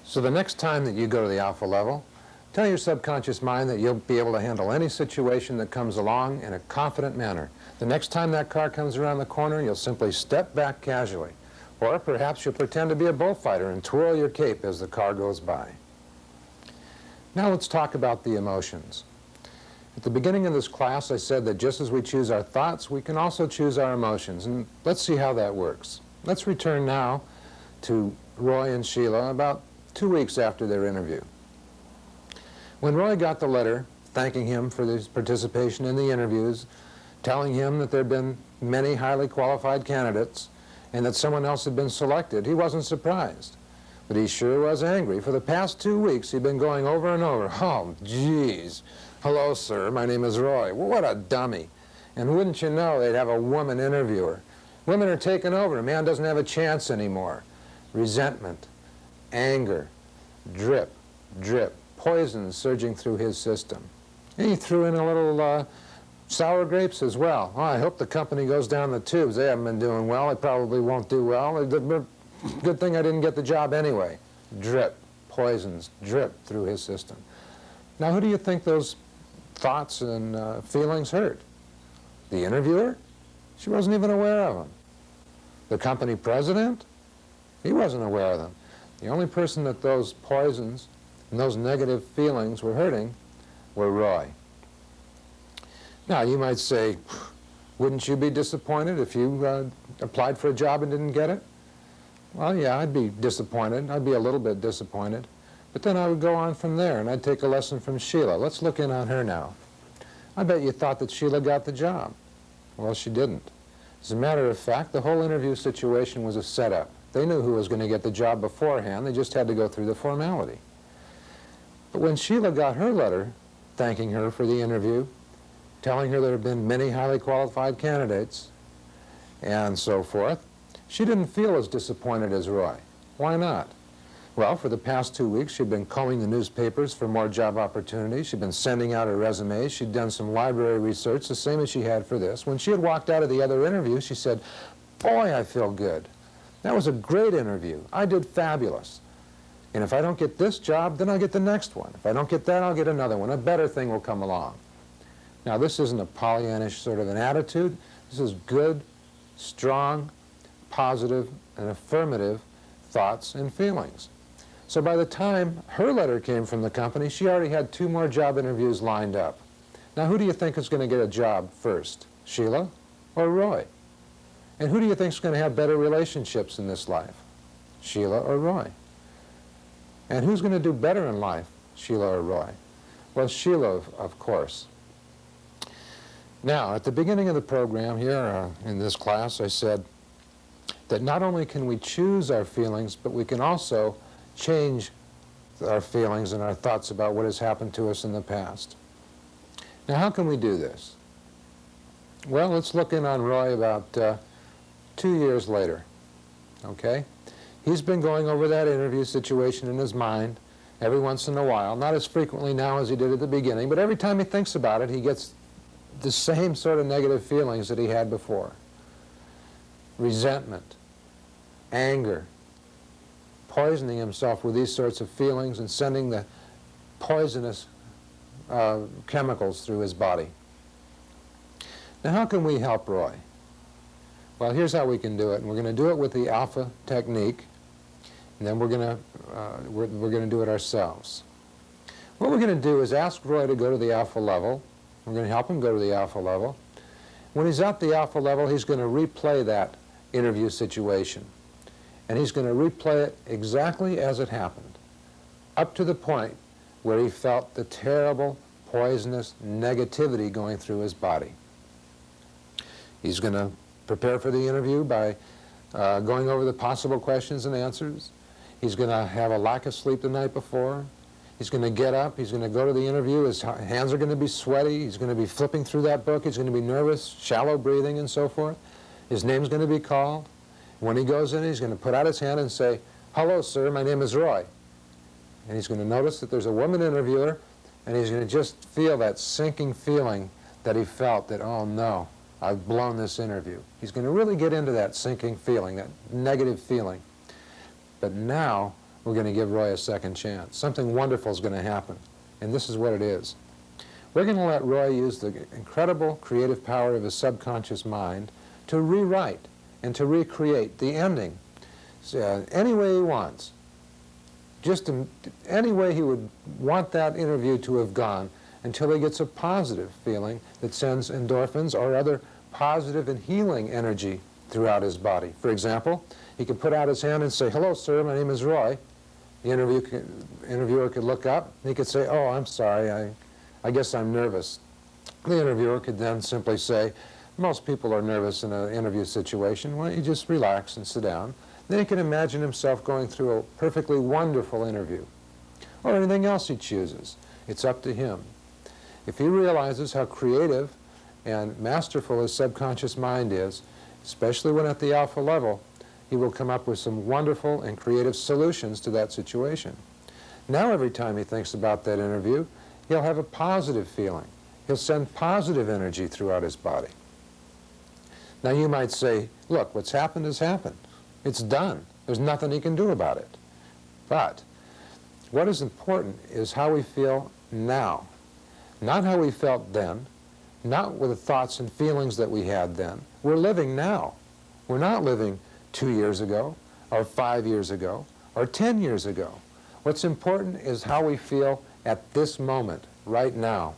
So the next time that you go to the alpha level, tell your subconscious mind that you'll be able to handle any situation that comes along in a confident manner. The next time that car comes around the corner, you'll simply step back casually. Or perhaps you'll pretend to be a bullfighter and twirl your cape as the car goes by. Now let's talk about the emotions. At the beginning of this class, I said that just as we choose our thoughts, we can also choose our emotions. And let's see how that works. Let's return now to Roy and Sheila about 2 weeks after their interview. When Roy got the letter thanking him for his participation in the interviews, telling him that there had been many highly qualified candidates and that someone else had been selected, he wasn't surprised. But he sure was angry. For the past 2 weeks, he'd been going over and over, oh, geez. Hello, sir, my name is Roy. Well, what a dummy. And wouldn't you know, they'd have a woman interviewer. Women are taking over. A man doesn't have a chance anymore. Resentment, anger, drip, drip, poison surging through his system. And he threw in a little sour grapes as well. Oh, I hope the company goes down the tubes. They haven't been doing well. They probably won't do well. Good thing I didn't get the job anyway. Drip, poisons, drip through his system. Now, who do you think those thoughts and feelings hurt? The interviewer? She wasn't even aware of them. The company president? He wasn't aware of them. The only person that those poisons and those negative feelings were hurting were Roy. Now, you might say, wouldn't you be disappointed if you applied for a job and didn't get it? Well, yeah, I'd be disappointed. I'd be a little bit disappointed. But then I would go on from there, and I'd take a lesson from Sheila. Let's look in on her now. I bet you thought that Sheila got the job. Well, she didn't. As a matter of fact, the whole interview situation was a setup. They knew who was going to get the job beforehand. They just had to go through the formality. But when Sheila got her letter thanking her for the interview, telling her there had been many highly qualified candidates, and so forth, she didn't feel as disappointed as Roy. Why not? Well, for the past 2 weeks, she'd been combing the newspapers for more job opportunities. She'd been sending out her resumes. She'd done some library research, the same as she had for this. When she had walked out of the other interview, she said, "Boy, I feel good. That was a great interview. I did fabulous. And if I don't get this job, then I'll get the next one. If I don't get that, I'll get another one. A better thing will come along." Now, this isn't a Pollyannish sort of an attitude. This is good, strong, positive, and affirmative thoughts and feelings. So by the time her letter came from the company, she already had 2 more job interviews lined up. Now, who do you think is going to get a job first, Sheila or Roy? And who do you think is going to have better relationships in this life, Sheila or Roy? And who's going to do better in life, Sheila or Roy? Well, Sheila, of course. Now, at the beginning of the program here in this class, I said that not only can we choose our feelings, but we can also change our feelings and our thoughts about what has happened to us in the past. Now, how can we do this? Well, let's look in on Roy about 2 years later, okay? He's been going over that interview situation in his mind every once in a while, not as frequently now as he did at the beginning, but every time he thinks about it, he gets the same sort of negative feelings that he had before. Resentment, anger, poisoning himself with these sorts of feelings and sending the poisonous chemicals through his body. Now, how can we help Roy? Well, here's how we can do it. And we're going to do it with the alpha technique, and then we're going to do it ourselves. What we're going to do is ask Roy to go to the alpha level. We're going to help him go to the alpha level. When he's at the alpha level, he's going to replay that interview situation. And he's going to replay it exactly as it happened, up to the point where he felt the terrible, poisonous negativity going through his body. He's going to prepare for the interview by going over the possible questions and answers. He's going to have a lack of sleep the night before. He's going to get up. He's going to go to the interview. His hands are going to be sweaty. He's going to be flipping through that book. He's going to be nervous, shallow breathing, and so forth. His name's going to be called. When he goes in, he's going to put out his hand and say, "Hello, sir, my name is Roy." And he's going to notice that there's a woman interviewer, and he's going to just feel that sinking feeling that he felt that, oh no, I've blown this interview. He's going to really get into that sinking feeling, that negative feeling. But now we're going to give Roy a second chance. Something wonderful is going to happen, and this is what it is. We're going to let Roy use the incredible creative power of his subconscious mind to rewrite and to recreate the ending any way he wants. Just any way he would want that interview to have gone until he gets a positive feeling that sends endorphins or other positive and healing energy throughout his body. For example, he could put out his hand and say, "Hello, sir, my name is Roy." The interviewer could look up, and he could say, "Oh, I'm sorry, I guess I'm nervous." The interviewer could then simply say, "Most people are nervous in an interview situation. Why don't you just relax and sit down?" Then he can imagine himself going through a perfectly wonderful interview, or anything else he chooses. It's up to him. If he realizes how creative and masterful his subconscious mind is, especially when at the alpha level, he will come up with some wonderful and creative solutions to that situation. Now every time he thinks about that interview, he'll have a positive feeling. He'll send positive energy throughout his body. Now you might say, look, what's happened has happened. It's done. There's nothing he can do about it. But what is important is how we feel now. Not how we felt then, not with the thoughts and feelings that we had then. We're living now. We're not living 2 years ago, or 5 years ago, or 10 years ago. What's important is how we feel at this moment, right now.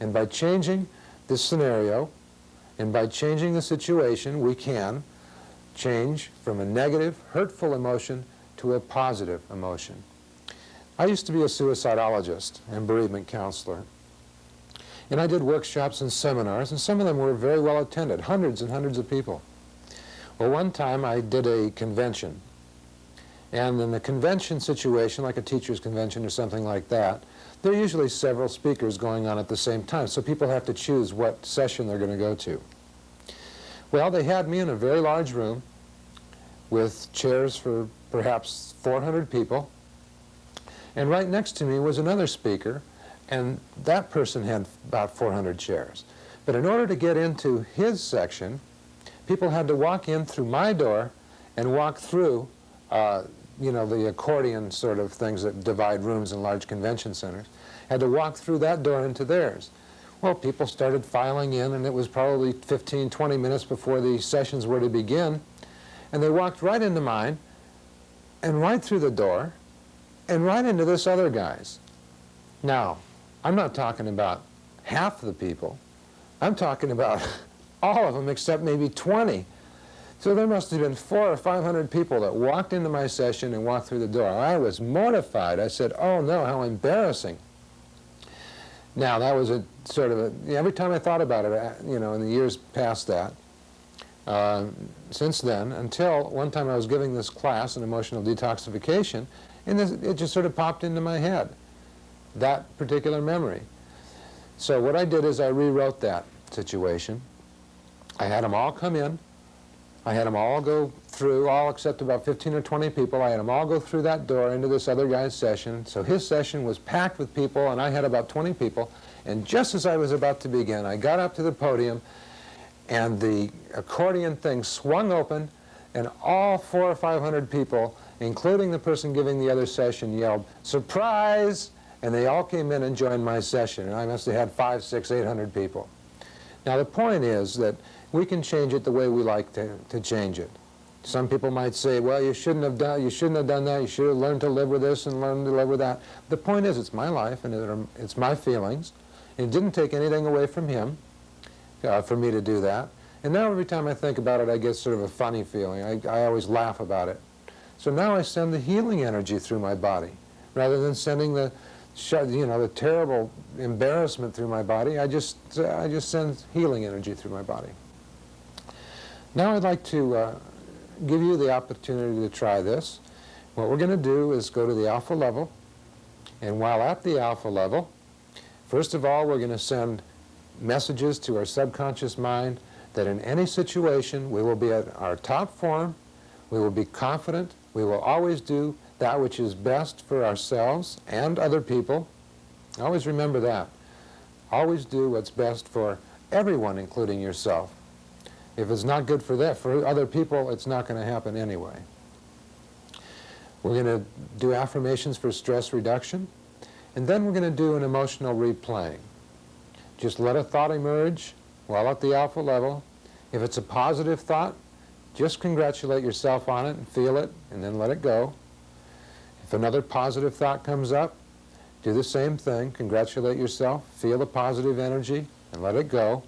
And by changing this scenario, and by changing the situation, we can change from a negative, hurtful emotion to a positive emotion. I used to be a suicidologist and bereavement counselor. And I did workshops and seminars, and some of them were very well attended, hundreds and hundreds of people. Well, one time I did a convention. And in the convention situation, like a teacher's convention or something like that, there are usually several speakers going on at the same time, so people have to choose what session they're going to go to. Well, they had me in a very large room with chairs for perhaps 400 people, and right next to me was another speaker, and that person had about 400 chairs. But in order to get into his section, people had to walk in through my door and walk through, you know, the accordion sort of things that divide rooms in large convention centers, had to walk through that door into theirs. Well, people started filing in, and it was probably 15, 20 minutes before the sessions were to begin, and they walked right into mine, and right through the door, and right into this other guy's. Now, I'm not talking about half the people. I'm talking about all of them except maybe 20. So there must have been 400 or 500 people that walked into my session and walked through the door. I was mortified. I said, oh no, how embarrassing. Now, that was a sort of a, every time I thought about it, you know, in the years past that, since then, until one time I was giving this class on emotional detoxification, and it just sort of popped into my head, that particular memory. So what I did is I rewrote that situation. I had them all come in. I had them all go through, all except about 15 or 20 people. I had them all go through that door into this other guy's session. So his session was packed with people, and I had about 20 people. And just as I was about to begin, I got up to the podium, and the accordion thing swung open, and all 400 or 500 people, including the person giving the other session, yelled, "Surprise!" And they all came in and joined my session. And I must have had 500, 600, 800 people. Now, the point is that we can change it the way we like to change it. Some people might say, well, you shouldn't have done that, you should have learned to live with this and learn to live with that. The point is, it's my life and it's my feelings. It didn't take anything away from him for me to do that. And now every time I think about it, I get sort of a funny feeling. I always laugh about it. So now I send the healing energy through my body. Rather than sending the, you know, the terrible embarrassment through my body, I just send healing energy through my body. Now I'd like to give you the opportunity to try this. What we're going to do is go to the alpha level, and while at the alpha level, first of all, we're going to send messages to our subconscious mind that in any situation we will be at our top form, we will be confident, we will always do that which is best for ourselves and other people. Always remember that. Always do what's best for everyone, including yourself. If it's not good for other people, it's not going to happen anyway. We're going to do affirmations for stress reduction, and then we're going to do an emotional replaying. Just let a thought emerge while at the alpha level. If it's a positive thought, just congratulate yourself on it and feel it, and then let it go. If another positive thought comes up, do the same thing. Congratulate yourself, feel the positive energy, and let it go.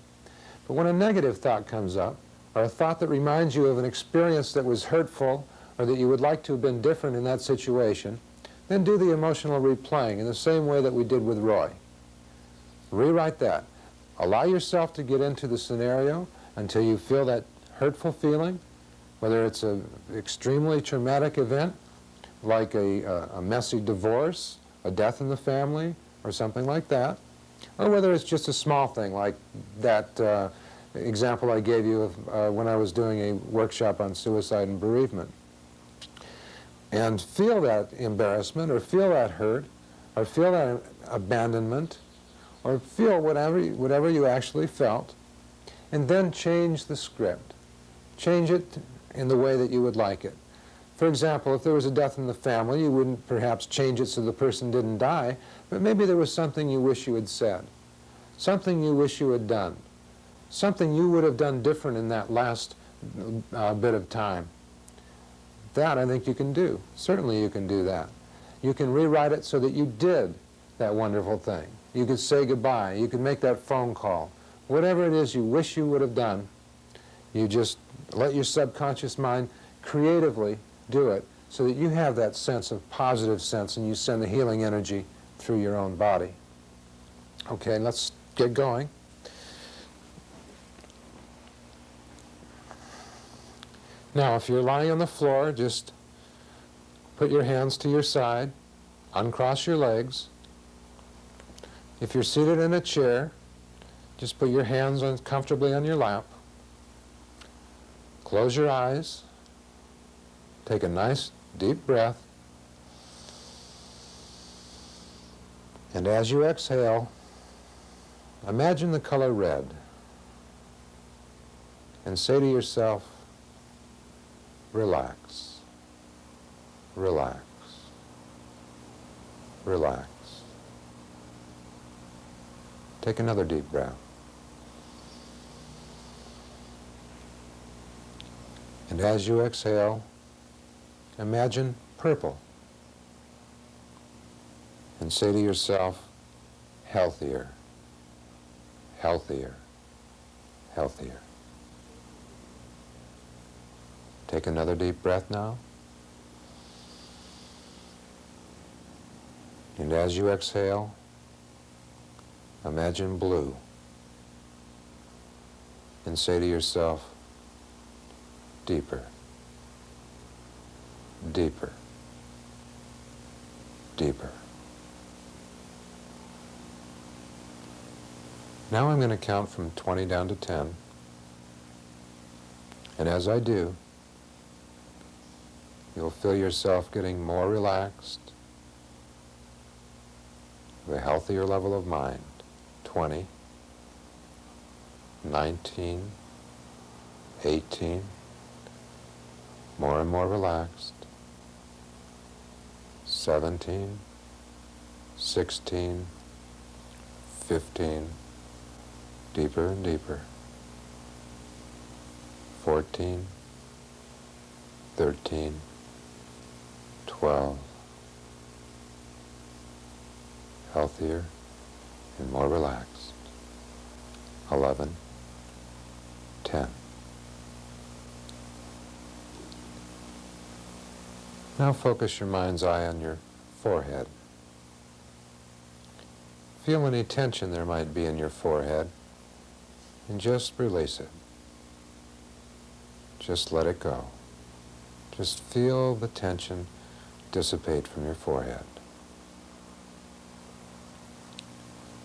But when a negative thought comes up, or a thought that reminds you of an experience that was hurtful, or that you would like to have been different in that situation, then do the emotional replaying in the same way that we did with Roy. Rewrite that. Allow yourself to get into the scenario until you feel that hurtful feeling, whether it's an extremely traumatic event, like a messy divorce, a death in the family, or something like that, or whether it's just a small thing like that example I gave you of when I was doing a workshop on suicide and bereavement. And feel that embarrassment, or feel that hurt, or feel that abandonment, or feel whatever you actually felt, and then change the script. Change it in the way that you would like it. For example, if there was a death in the family, you wouldn't perhaps change it so the person didn't die, but maybe there was something you wish you had said, something you wish you had done, something you would have done different in that last bit of time. That I think you can do. Certainly you can do that. You can rewrite it so that you did that wonderful thing. You could say goodbye. You could make that phone call. Whatever it is you wish you would have done, you just let your subconscious mind creatively do it so that you have that sense of positive sense and you send the healing energy through your own body. Okay, let's get going. Now, if you're lying on the floor, just put your hands to your side, uncross your legs. If you're seated in a chair, just put your hands comfortably on your lap. Close your eyes. Take a nice deep breath. And as you exhale, imagine the color red. And say to yourself, relax, relax, relax. Take another deep breath. And as you exhale, imagine purple. And say to yourself, healthier, healthier, healthier. Take another deep breath now. And as you exhale, imagine blue. And say to yourself, deeper, deeper, deeper. Now I'm going to count from 20 down to 10. And as I do, you'll feel yourself getting more relaxed, with a healthier level of mind. 20, 19, 18, more and more relaxed. 17, 16, 15, deeper and deeper. 14, 13, 12, healthier and more relaxed. 11, 10. Now focus your mind's eye on your forehead. Feel any tension there might be in your forehead and just release it. Just let it go. Just feel the tension dissipate from your forehead.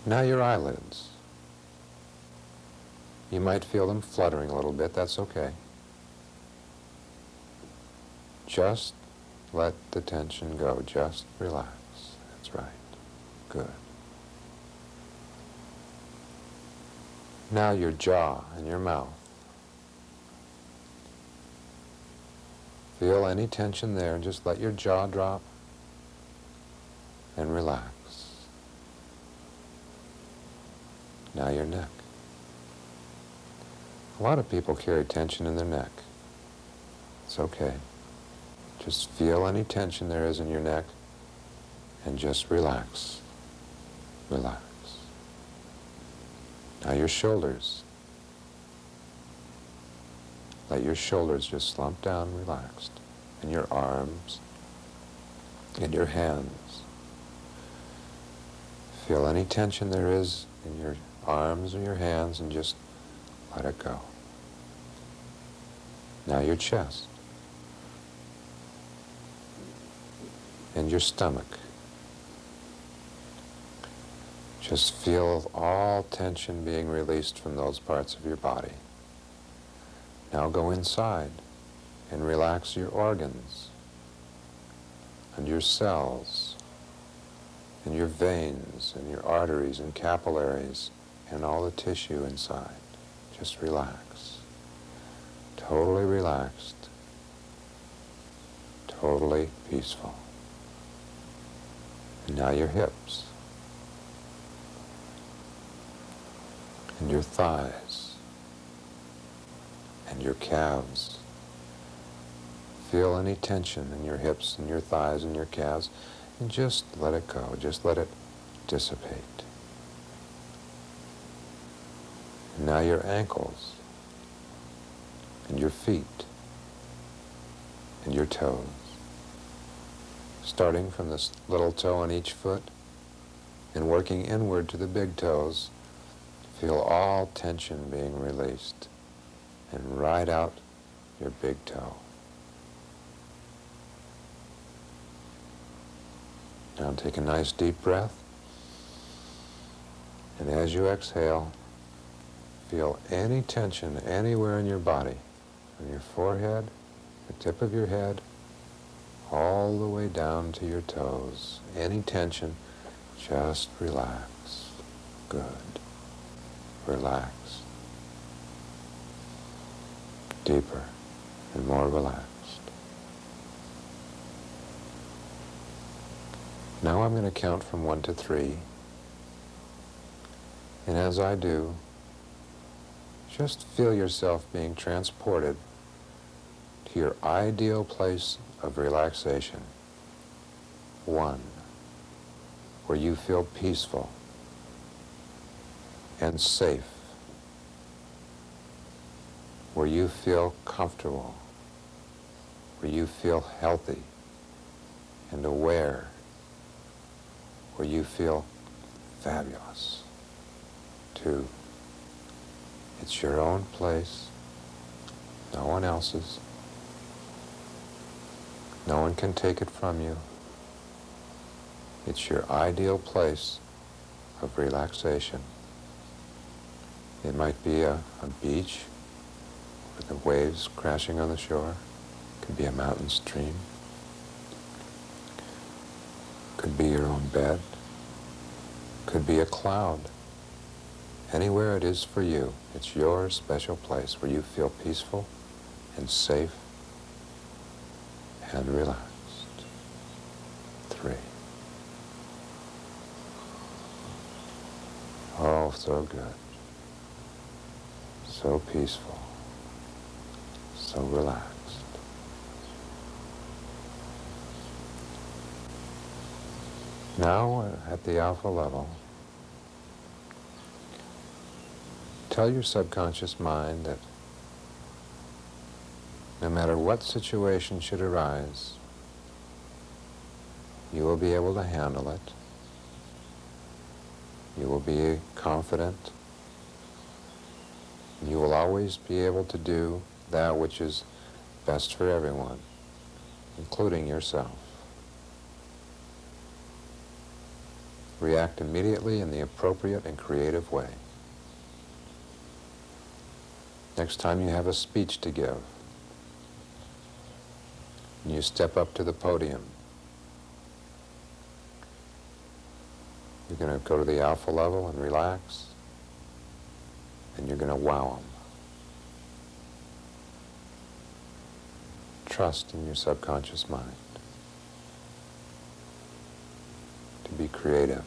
Now your eyelids. You might feel them fluttering a little bit. That's okay. Just let the tension go. Just relax. That's right. Good. Now your jaw and your mouth. Feel any tension there and just let your jaw drop and relax. Now your neck. A lot of people carry tension in their neck. It's okay. Just feel any tension there is in your neck and just relax. Relax. Now your shoulders. Let your shoulders just slump down relaxed. And your arms and your hands. Feel any tension there is in your arms or your hands and just let it go. Now your chest. And your stomach. Just feel all tension being released from those parts of your body. Now go inside and relax your organs and your cells and your veins and your arteries and capillaries and all the tissue inside. Just relax. Totally relaxed. Totally peaceful. And now your hips and your thighs and your calves. Feel any tension in your hips and your thighs and your calves And just let it go. Just let it dissipate. And now your ankles, and your feet, and your toes. Starting from this little toe on each foot and working inward to the big toes, feel all tension being released and ride out your big toe. Now take a nice deep breath, and as you exhale, feel any tension anywhere in your body, from your forehead, the tip of your head, all the way down to your toes. Any tension, just relax. Good. Relax. Deeper and more relaxed. Now I'm going to count from 1 to 3. And as I do, just feel yourself being transported to your ideal place of relaxation. 1, where you feel peaceful and safe, where you feel comfortable, where you feel healthy and aware, where you feel fabulous. 2, it's your own place, no one else's. No one can take it from you. It's your ideal place of relaxation. It might be a beach with the waves crashing on the shore. It could be a mountain stream. It could be your own bed. It could be a cloud. Anywhere it is for you, it's your special place where you feel peaceful and safe and relaxed. 3. Oh, so good. So peaceful. So relaxed. Now, at the alpha level, tell your subconscious mind that no matter what situation should arise, you will be able to handle it. You will be confident. You will always be able to do that which is best for everyone, including yourself. React immediately in the appropriate and creative way. Next time you have a speech to give, and you step up to the podium, you're going to go to the alpha level and relax, and you're going to wow them. Trust in your subconscious mind to be creative.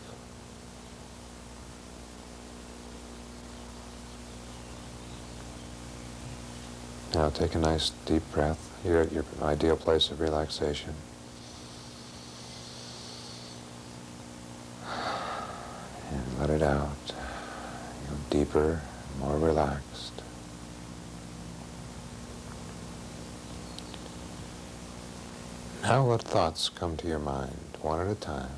Now take a nice deep breath. You're at your ideal place of relaxation. And let it out. Go deeper, more relaxed. Now let thoughts come to your mind, one at a time.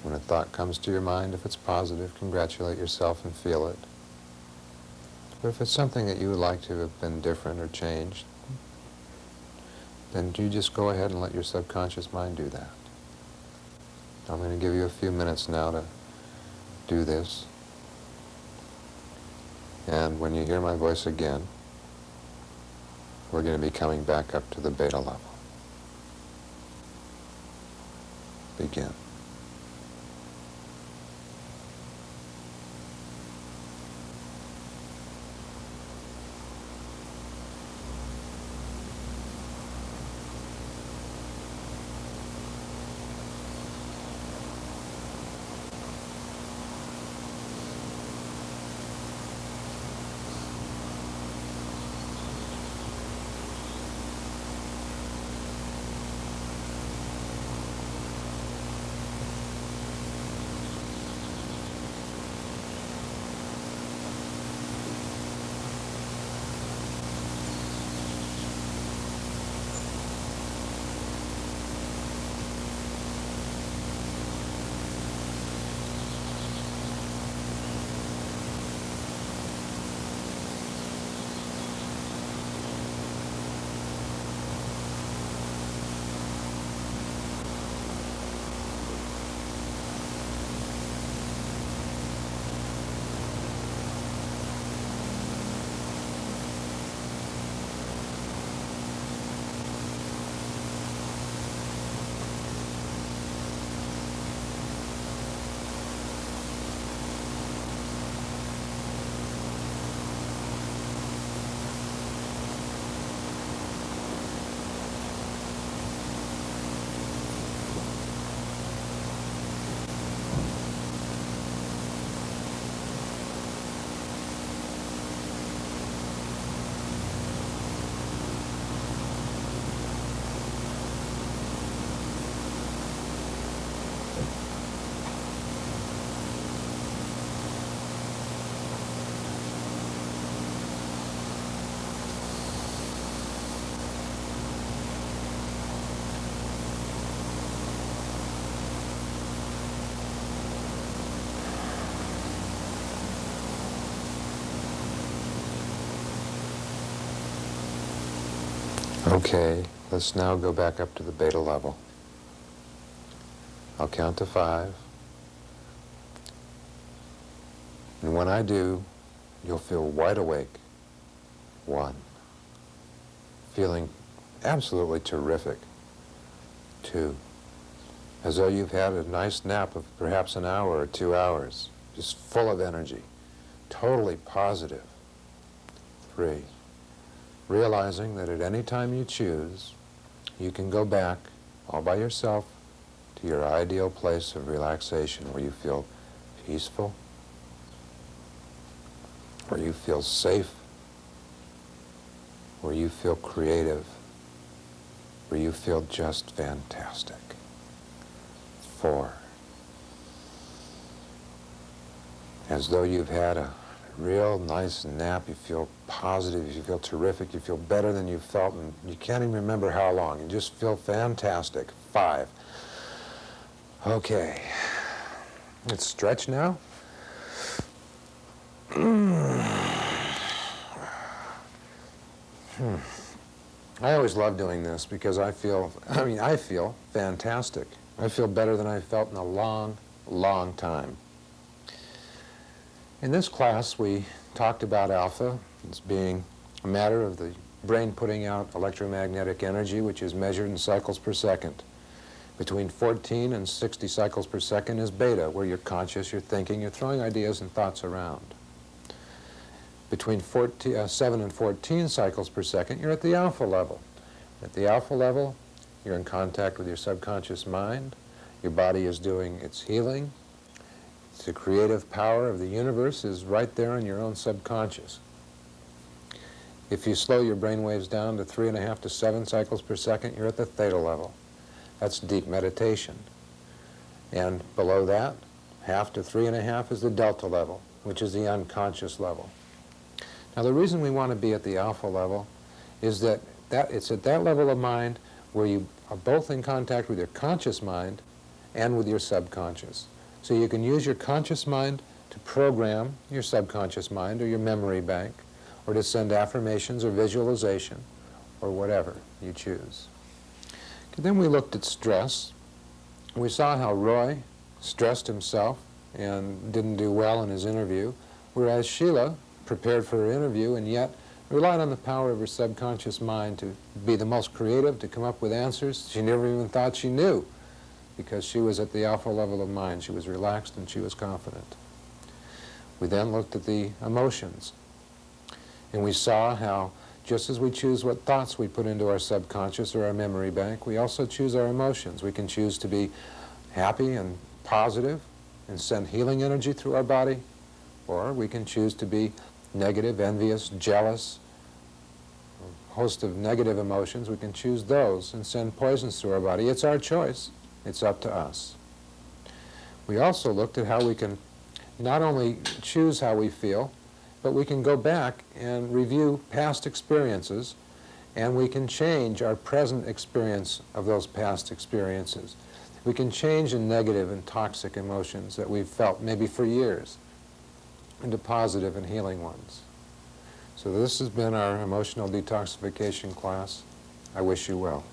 When a thought comes to your mind, if it's positive, congratulate yourself and feel it. But if it's something that you would like to have been different or changed, then you just go ahead and let your subconscious mind do that. I'm going to give you a few minutes now to do this. And when you hear my voice again, we're going to be coming back up to the beta level. Begin. Okay, let's now go back up to the beta level. I'll count to 5. And when I do, you'll feel wide awake. 1. Feeling absolutely terrific. 2. As though you've had a nice nap of perhaps an hour or 2 hours, just full of energy, totally positive. 3. Realizing that at any time you choose, you can go back all by yourself to your ideal place of relaxation where you feel peaceful, where you feel safe, where you feel creative, where you feel just fantastic. 4. As though you've had a real nice nap, you feel positive, you feel terrific, you feel better than you felt, and you can't even remember how long. You just feel fantastic. 5. Okay. Let's stretch now. I always love doing this because I feel fantastic. I feel better than I've felt in a long, long time. In this class, we talked about alpha as being a matter of the brain putting out electromagnetic energy, which is measured in cycles per second. Between 14 and 60 cycles per second is beta, where you're conscious, you're thinking, you're throwing ideas and thoughts around. Between 7 and 14 cycles per second, you're at the alpha level. At the alpha level, you're in contact with your subconscious mind. Your body is doing its healing. The creative power of the universe is right there in your own subconscious. If you slow your brain waves down to 3.5 to 7 cycles per second, you're at the theta level. That's deep meditation. And below that, 0.5 to 3.5 is the delta level, which is the unconscious level. Now, the reason we want to be at the alpha level is that it's at that level of mind where you are both in contact with your conscious mind and with your subconscious. So you can use your conscious mind to program your subconscious mind or your memory bank, or to send affirmations or visualization, or whatever you choose. Okay, then we looked at stress. We saw how Roy stressed himself and didn't do well in his interview, whereas Sheila prepared for her interview and yet relied on the power of her subconscious mind to be the most creative, to come up with answers she never even thought she knew, because she was at the alpha level of mind. She was relaxed and she was confident. We then looked at the emotions, and we saw how just as we choose what thoughts we put into our subconscious or our memory bank, we also choose our emotions. We can choose to be happy and positive and send healing energy through our body, or we can choose to be negative, envious, jealous, a host of negative emotions. We can choose those and send poisons through our body. It's our choice. It's up to us. We also looked at how we can not only choose how we feel, but we can go back and review past experiences, and we can change our present experience of those past experiences. We can change the negative and toxic emotions that we've felt, maybe for years, into positive and healing ones. So this has been our emotional detoxification class. I wish you well.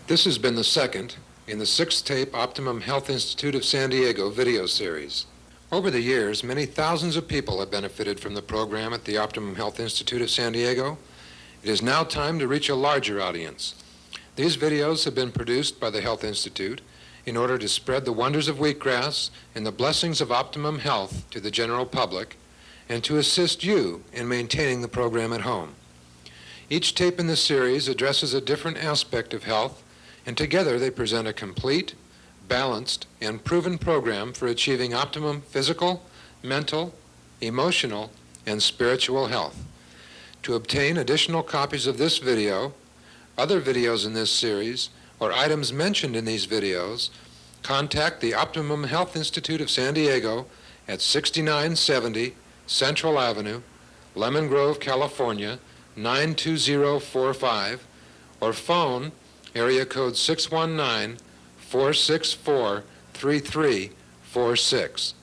This has been the second in the 6-tape Optimum Health Institute of San Diego video series. Over the years, many thousands of people have benefited from the program at the Optimum Health Institute of San Diego. It is now time to reach a larger audience. These videos have been produced by the Health Institute in order to spread the wonders of wheatgrass and the blessings of optimum health to the general public, and to assist you in maintaining the program at home. Each tape in the series addresses a different aspect of health, and together they present a complete, balanced, and proven program for achieving optimum physical, mental, emotional, and spiritual health. To obtain additional copies of this video, other videos in this series, or items mentioned in these videos, contact the Optimum Health Institute of San Diego at 6970 Central Avenue, Lemon Grove, California, 92045, or phone area code 619-464-3346.